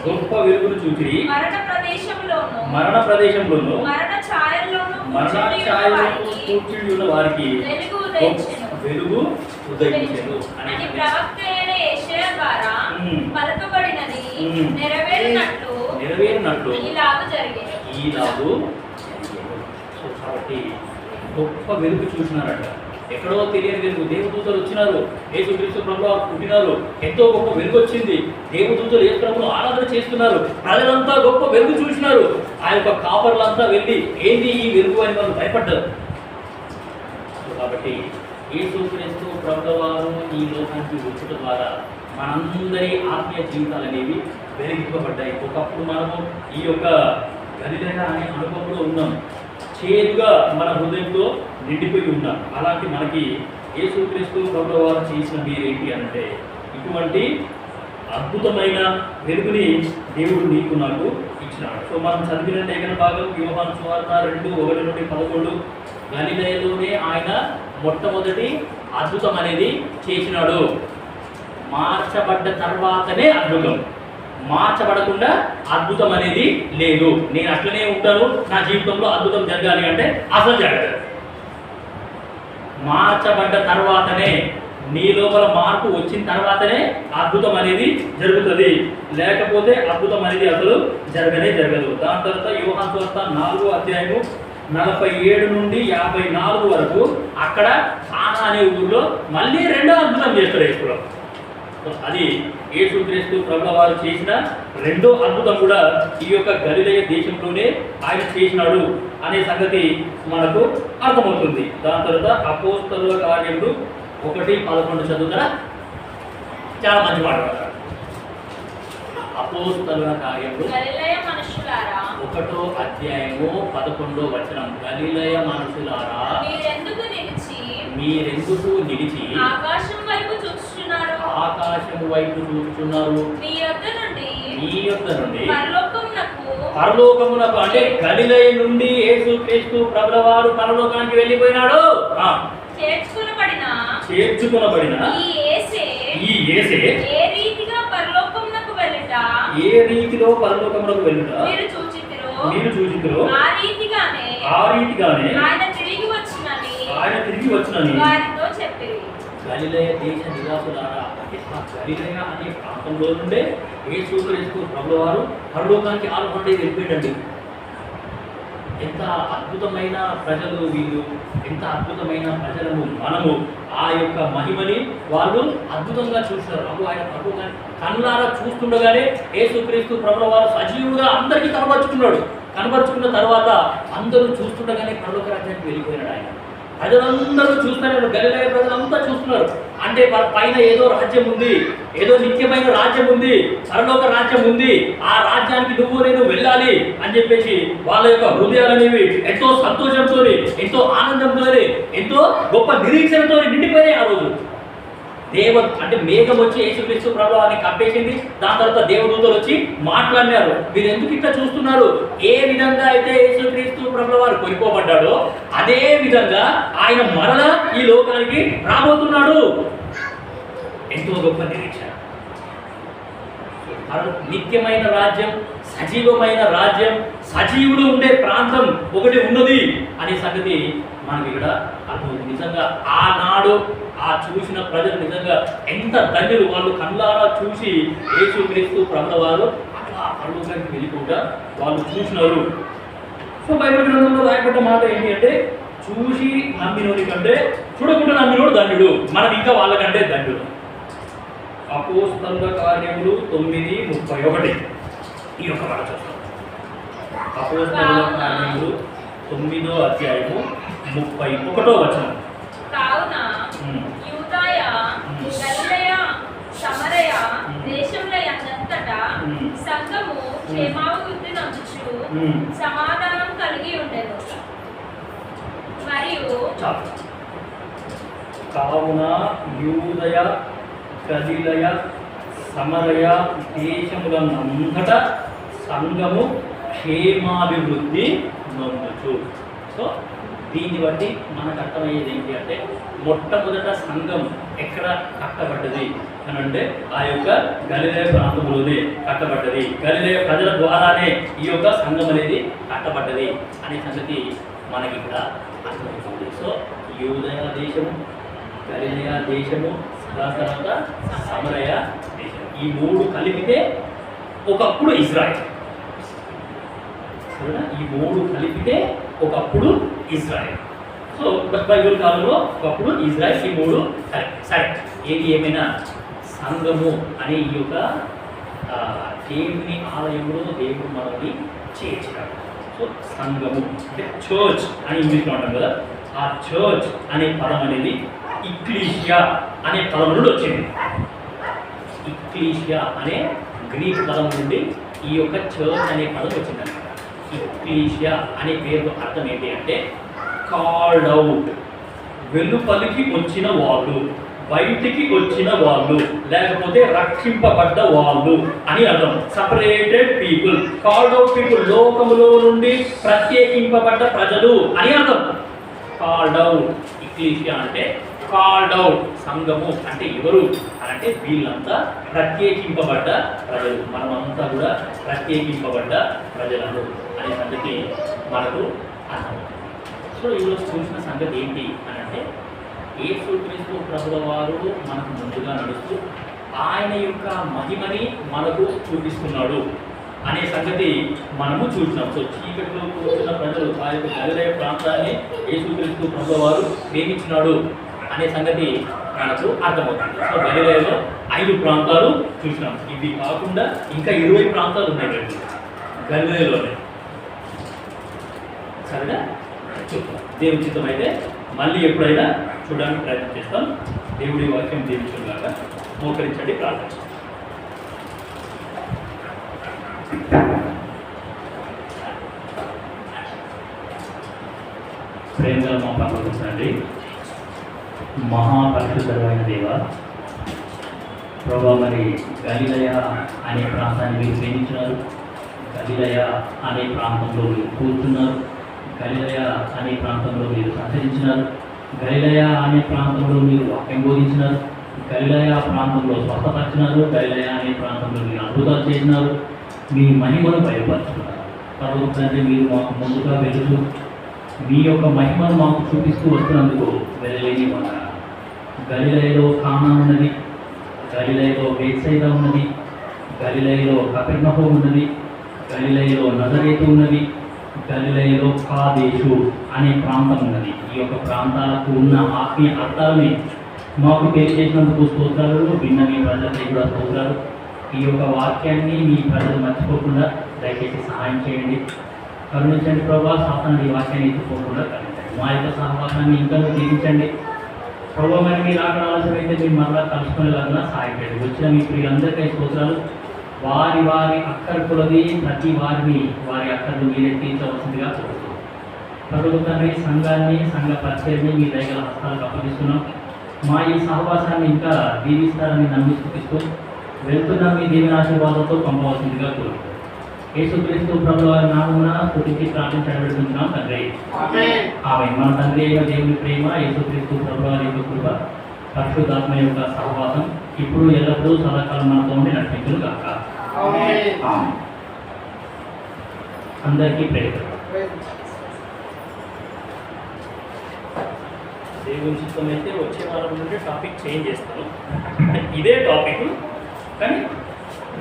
గొప్ప వెలుగును చూచి మరణ ప్రదేశంలోను మరణ ఛాయలోను కూర్చుండి ఉన్న వారికి వెలుగు ఉదయించెను అని ప్రవక్త అయిన యెషయా ద్వారా పలకబడినది నెరవేరినట్లు ఈలాగు జరిగేను. సో కాబట్టి గొప్ప వెలుగు చూసినారట. ఎక్కడో తెలియని వెలుగు. దేవదూతలు వచ్చినారు, యేసుక్రీస్తు ప్రభువు వారు పుట్టినారు, ఎంతో గొప్ప వెలుగు వచ్చింది. దేవదూతలు యేసు ప్రభువును ఆరాధన చేస్తున్నారు. ప్రజలంతా గొప్ప వెలుగు చూసినారు. ఆ యొక్క కాపర్లంతా వెళ్ళి ఏంది ఈ వెలుగు అని వాళ్ళు భయపడ్డారు. కాబట్టి యేసుక్రీస్తు ప్రభువు వారు ఈ లోకానికి వచ్చడం ద్వారా మనందరి ఆత్మీయ జీవితాలు అనేవి వెలిగింపబడ్డాయి. ఒకప్పుడు మనము ఈ యొక్క గలిలయ అనే అనుభవంలో ఉన్నాం. చేదుగా మన హృదయంలో నిండిపోయి ఉన్నాం. అలాంటి మనకి యేసుక్రీస్తు ప్రభువు వారు చేసిన మీరేంటి అంటే ఇటువంటి అద్భుతమైన వెలుగుని దేవుడు నీకు నాకు ఇచ్చినాడు. సో మనం చదివిన లేఖన భాగం యోహాను సువార్త 2:1-11. గలిలయలోనే ఆయన మొట్టమొదటి అద్భుతం అనేది చేసినాడు. మార్చబడ్డ తర్వాతనే అద్భుతం, మార్చబడకుండా అద్భుతం అనేది లేదు. నేను అట్లనే ఉంటాను, నా జీవితంలో అద్భుతం జరగాలి అంటే అసలు జరగదు. మార్చబడ్డ తర్వాతనే నీ లోపల మార్పు వచ్చిన తర్వాతనే అద్భుతం అనేది జరుగుతుంది, లేకపోతే అద్భుతం అనేది అసలు జరగదు. దాని తర్వాత యోహాను సువార్త 4వ అధ్యాయము 47 నుండి 54 వరకు అక్కడ కానా అనే ఊర్లో మళ్ళీ రెండో అద్భుతం చేస్తారు యేసులో. అది యేసుక్రీస్తు ప్రభువు వారు చేసిన రెండో అద్భుతం కూడా ఈ యొక్క గలిలయ దేశంలోనే ఆయన చేసినాడు అనే సంగతి మనకు అర్థమవుతుంది. దాని తర్వాత అపోస్తలుల కార్యములు 1:11 చదువుతారా? చాలా మంచి మాట. అపోస్తలుల కార్యములు 1వ అధ్యాయము 11వ వచనం. గలిలయ మనుషులారా మీరెందుకు నిలిచి ఆకాశం వైపు చూస్తున్నారు? మీ యొద్ద నుండి పరలోకమునకు అంటే గలిలయ నుండి యేసుక్రీస్తు ప్రభుల వారు పరలోకానికి వెళ్ళిపోయినాడు. చేర్చుకొనబడిన ఈ యేసే ఏ రీతిలో పరలోకమునకు వెళ్ళుట మీరు చూచితిరో ఆ రీతిగానే ఆయన తిరిగి వచ్చునని గలిలయ దేశ నివాసులారా, గలిలయ అనే ప్రాంతంలో నుండే యేసుక్రీస్తు ప్రభుల వారు పరలోకానికి ఆల్రెడీ వెళ్ళిపోయాడండి. ఎంత అద్భుతమైన ప్రజలు వీళ్ళు, ఎంత అద్భుతమైన ప్రజలను మనము. ఆ యొక్క మహిమని వాళ్ళు అద్భుతంగా చూస్తారు. అప్పుడు ఆయన పరలోకాన్ని కళ్ళారా చూస్తుండగానే యేసుక్రీస్తు ప్రభుల వారు సజీవుగా అందరికీ కనబరుచుకున్న తర్వాత అందరూ చూస్తుండగానే పరలోక రాజ్యానికి వెళ్ళిపోయినాడు ఆయన. ప్రజలందరూ చూస్తున్నారు, గలిలయ ప్రజలంతా చూస్తున్నారు. అంటే పైన ఏదో రాజ్యం ఉంది, ఏదో నిత్యమైన రాజ్యం ఉంది, పరలోక రాజ్యం ఉంది, ఆ రాజ్యానికి నేను వెళ్ళాలి అని చెప్పేసి వాళ్ళ యొక్క హృదయాలు అనేవి ఎంతో సంతోషంతో, ఎంతో ఆనందంతో, ఎంతో గొప్ప నిరీక్షణతో నిండిపోయాయి. ఆ రోజు అంటే మేఘం వచ్చి యేసుక్రీస్తు ప్రభువాన్ని కప్పేసింది. దాని తర్వాత దేవదూతలు వచ్చి మాట్లాడినారు, మీరు ఎందుకు ఇట్లా చూస్తున్నారు? ఏ విధంగా అయితే యేసుక్రీస్తు ప్రభుల వారు కొనిపోబడ్డాడో అదే విధంగా ఆయన మరలా ఈ లోకానికి రాబోతున్నాడు. ఎంతో గొప్ప నిరీక్షణ. నిత్యమైన రాజ్యం, సజీవమైన రాజ్యం, సజీవుడు ఉండే ప్రాంతం ఒకటి ఉన్నది అనే సంగతి మనకి ఇక్కడ అర్థమవుతుంది. నిజంగా ఆనాడు ఆ చూసిన ప్రజలు నిజంగా ఎంత ధన్యులు. వాళ్ళు కళ్ళారా చూసి యేసుక్రీస్తు ప్రభుల వారు అట్లా పరలోకానికి వెళ్ళిపోగా వాళ్ళు చూసినారు. సో బైబిల్ గ్రంథంలో రాయబడ్డ మాట ఏంటి అంటే, చూసి నమ్మినోడి కంటే చూడకుండా నమ్మినోడు ధన్యుడు. మనం ఇంకా వాళ్ళకంటే ధన్యుడు. అపోస్తలుల కార్యములు 9:31 ఈ యొక్క మాట చూస్తాం. అపోస్తలుల కార్యములు 9వ అధ్యాయము 31వ వచనం. కావున యూదాయ, గలిలయ, సమరయ దేశముల యందంతటా సంఘము క్షేమాభివృద్ధి నొందుచు సమాధానం కలిగి ఉండెను. మరియు కావున యూదయ, గలిలయ, సమరయ దేశములంతటా సంఘము క్షేమాభివృద్ధి నొందుచు. సో దీన్ని బట్టి మనకు అర్థమయ్యేది ఏంటి అంటే, మొట్టమొదట సంఘం ఎక్కడ కట్టబడ్డది అని అంటే ఆ యొక్క గలిలయ ప్రాంతంలోనే కట్టబడ్డది. గలిలయ ప్రజల ద్వారానే ఈ యొక్క సంఘం అనేది కట్టబడ్డది అనే సంగతి మనకి ఇక్కడ అర్థమవుతుంది. సో యూదయ దేశము, గలిలయ దేశము, తర్వాత సమరయ దేశం, ఈ మూడు కలిపితే ఒకప్పుడు ఇజ్రాయెల్. ఈ మూడు కలిపితే ఒకప్పుడు ఇజ్రాయెల్. సో బైబిల్ కాలంలో ఒకప్పుడు ఇజ్రాయెల్, ఈ మూడు సరే. ఏది ఏమైనా సంఘము అనే ఈ యొక్క దేవుని ఆలయంలో దేవుడు మనల్ని చేర్చాడు. సో సంఘము అంటే చర్చ్ అని ఇంగ్లీష్లో అంటాం కదా, ఆ చర్చ్ అనే పదం అనేది ఇక్లీషియా అనే పదం నుండి వచ్చింది. ఇక్లీషియా అనే గ్రీక్ పదం నుండి ఈ యొక్క చర్చ్ అనే పదం వచ్చిందన్నమాట. ఇక్లీషియా అనే పేరు అర్థం ఏంటి అంటే కాల్డ్ అవుట్, వెలుపలికి వచ్చిన వాళ్ళు, బయటికి వచ్చిన వాళ్ళు, లేకపోతే రక్షింపబడ్డ వాళ్ళు అని అర్థం. Separated people, called out people, లోకములో నుండి ప్రత్యేకింపబడ్డ ప్రజలు అని అర్థం. కాల్డ్ అవుట్, ఇక్లీషియా అంటే కాల్డ్ అవుట్. సంఘము అంటే ఎవరు అంటే వీళ్ళంతా ప్రత్యేకింపబడ్డ ప్రజలు. మనమంతా కూడా ప్రత్యేకింపబడ్డ ప్రజలను అనే సంగతి మనకు అర్థం. సో ఈరోజు చూసిన సంగతి ఏంటి అని అంటే, యేసుక్రీస్తు ప్రభుల వారు మనకు ముందుగా నడుస్తూ ఆయన యొక్క మహిమని మనకు చూపిస్తున్నాడు అనే సంగతి మనము చూసినాం. సో చీకటిలో కూర్చున్న ప్రజలు ఆ యొక్క గలిలయ ప్రాంతాన్ని యేసుక్రీస్తు ప్రభుల వారు ప్రేమించినాడు అనే సంగతి మనకు అర్థమవుతుంది. సో గలిలయలో 5 ప్రాంతాలు చూసినాం. ఇవి కాకుండా ఇంకా 20 ప్రాంతాలు ఉన్నాయి గలిలయలోనే. సరేనా? చూద్దాం. దేవుని చిత్తం అయితే మళ్ళీ ఎప్పుడైనా చూడడానికి ప్రయత్నం చేస్తాం. దేవుడి వాక్యం దీవించులాగా మోకరించండి, ప్రార్థించండి. ప్రేమగా మా పక్కకుంటండి. మహాపరిశుద్ధమైన దేవ ప్రభా, మరి గలిలయ అనే ప్రాంతాన్ని మీరు ప్రేమించినారు. గలిలయ అనే ప్రాంతంలో మీరు కూర్చున్నారు. గలిలయ అనే ప్రాంతంలో మీరు సంచరించినారు. గలిలయ అనే ప్రాంతంలో మీరు వాక్యం బోధించినారు. గలిలయ ప్రాంతంలో స్వస్థపరిచినారు. గలిలయ అనే ప్రాంతంలో మీరు అద్భుతాలు చేసినారు. మీ మహిమను బయలుపరుచుకున్నారు. ప్రభు తండ్రి, మీరు మాకు ముందుగా వెళుతూ మీ యొక్క మహిమను మాకు చూపిస్తూ వస్తున్నందుకు వెళ్ళలేని వందనాలు. గలిలయలో కానా ఉన్నది, గలిలయలో బేత్సైదా ఉన్నది, గలిలయలో కపెర్నహూము ఉన్నది, గలిలయలో నజరేతు ఉన్నది, గలిలయలో కాదేశు అనే ప్రాంతం ఉన్నది. ఈ యొక్క ప్రాంతాలకు ఉన్న ఆత్మీయ అర్థాలని మాకు తెలియజేసినందుకు స్తోత్రాలు. విన్న మీ ప్రజలకి కూడా స్తోత్రాలు. ఈ యొక్క వాక్యాన్ని మీ ప్రజలు మర్చిపోకుండా దయచేసి సహాయం చేయండి, కరుణించండి ప్రభా. సాతానుడి ఈ వాక్యాన్ని ఎత్తుకోకుండా కరుణించండి. మా యొక్క సహవాసాన్ని ఇంకా దీవించండి ప్రభా. మరి మీరు అక్కడ ఆలస్యమైతే మీరు మరలా కలుసుకునేలాగా సహాయపడండి. వచ్చిన మీ ప్రియులందరికీ స్తోత్రాలు. వారి వారి అక్కర్కులది ప్రతి వారిని వారి అక్కర్లు మీరే తీర్చవలసిందిగా కోరుతున్నాం. ప్రభుత్వాన్ని, సంఘాన్ని, సంఘ పరిచయాన్ని మీ దగ్గర హస్తాలకు అప్పగిస్తున్నాం. మా ఈ సహవాసాన్ని ఇంకా దీవిస్తారని నమ్మి స్థుతిస్తూ వెళ్తున్న మీ దీవెన ఆశీర్వాదంతో పంపవలసిందిగా కోరుతున్నాం. యేసుక్రీస్తు ప్రభుల వారి నామమున స్తుతించి ప్రార్థించడం పెడుతున్నాం తండ్రి. ఆమేన్. మన తండ్రి అయిన దేవుని ప్రేమ, యేసుక్రీస్తు ప్రభుల వారి యొక్క కృప, పరిశుద్ధాత్మ యొక్క సహవాసం ఇప్పుడు ఎల్లప్పుడూ సదాకాలం మనతో ఉండి నడిపించును గాక. ఆమేన్. అందరికీ ప్రేమ. దేవుని చిత్తం అయితే వచ్చే వారం నుండి టాపిక్ చేంజ్ చేస్తాను. ఇదే టాపిక్ కానీ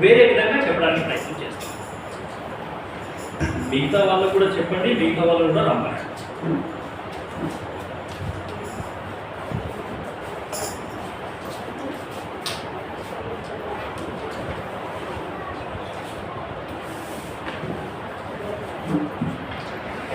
వేరే విధంగా చెప్పడానికి ప్రయత్నం చేస్తాను. మిగతా వాళ్ళకు కూడా చెప్పండి, మిగతా వాళ్ళు కూడా రమ్మని.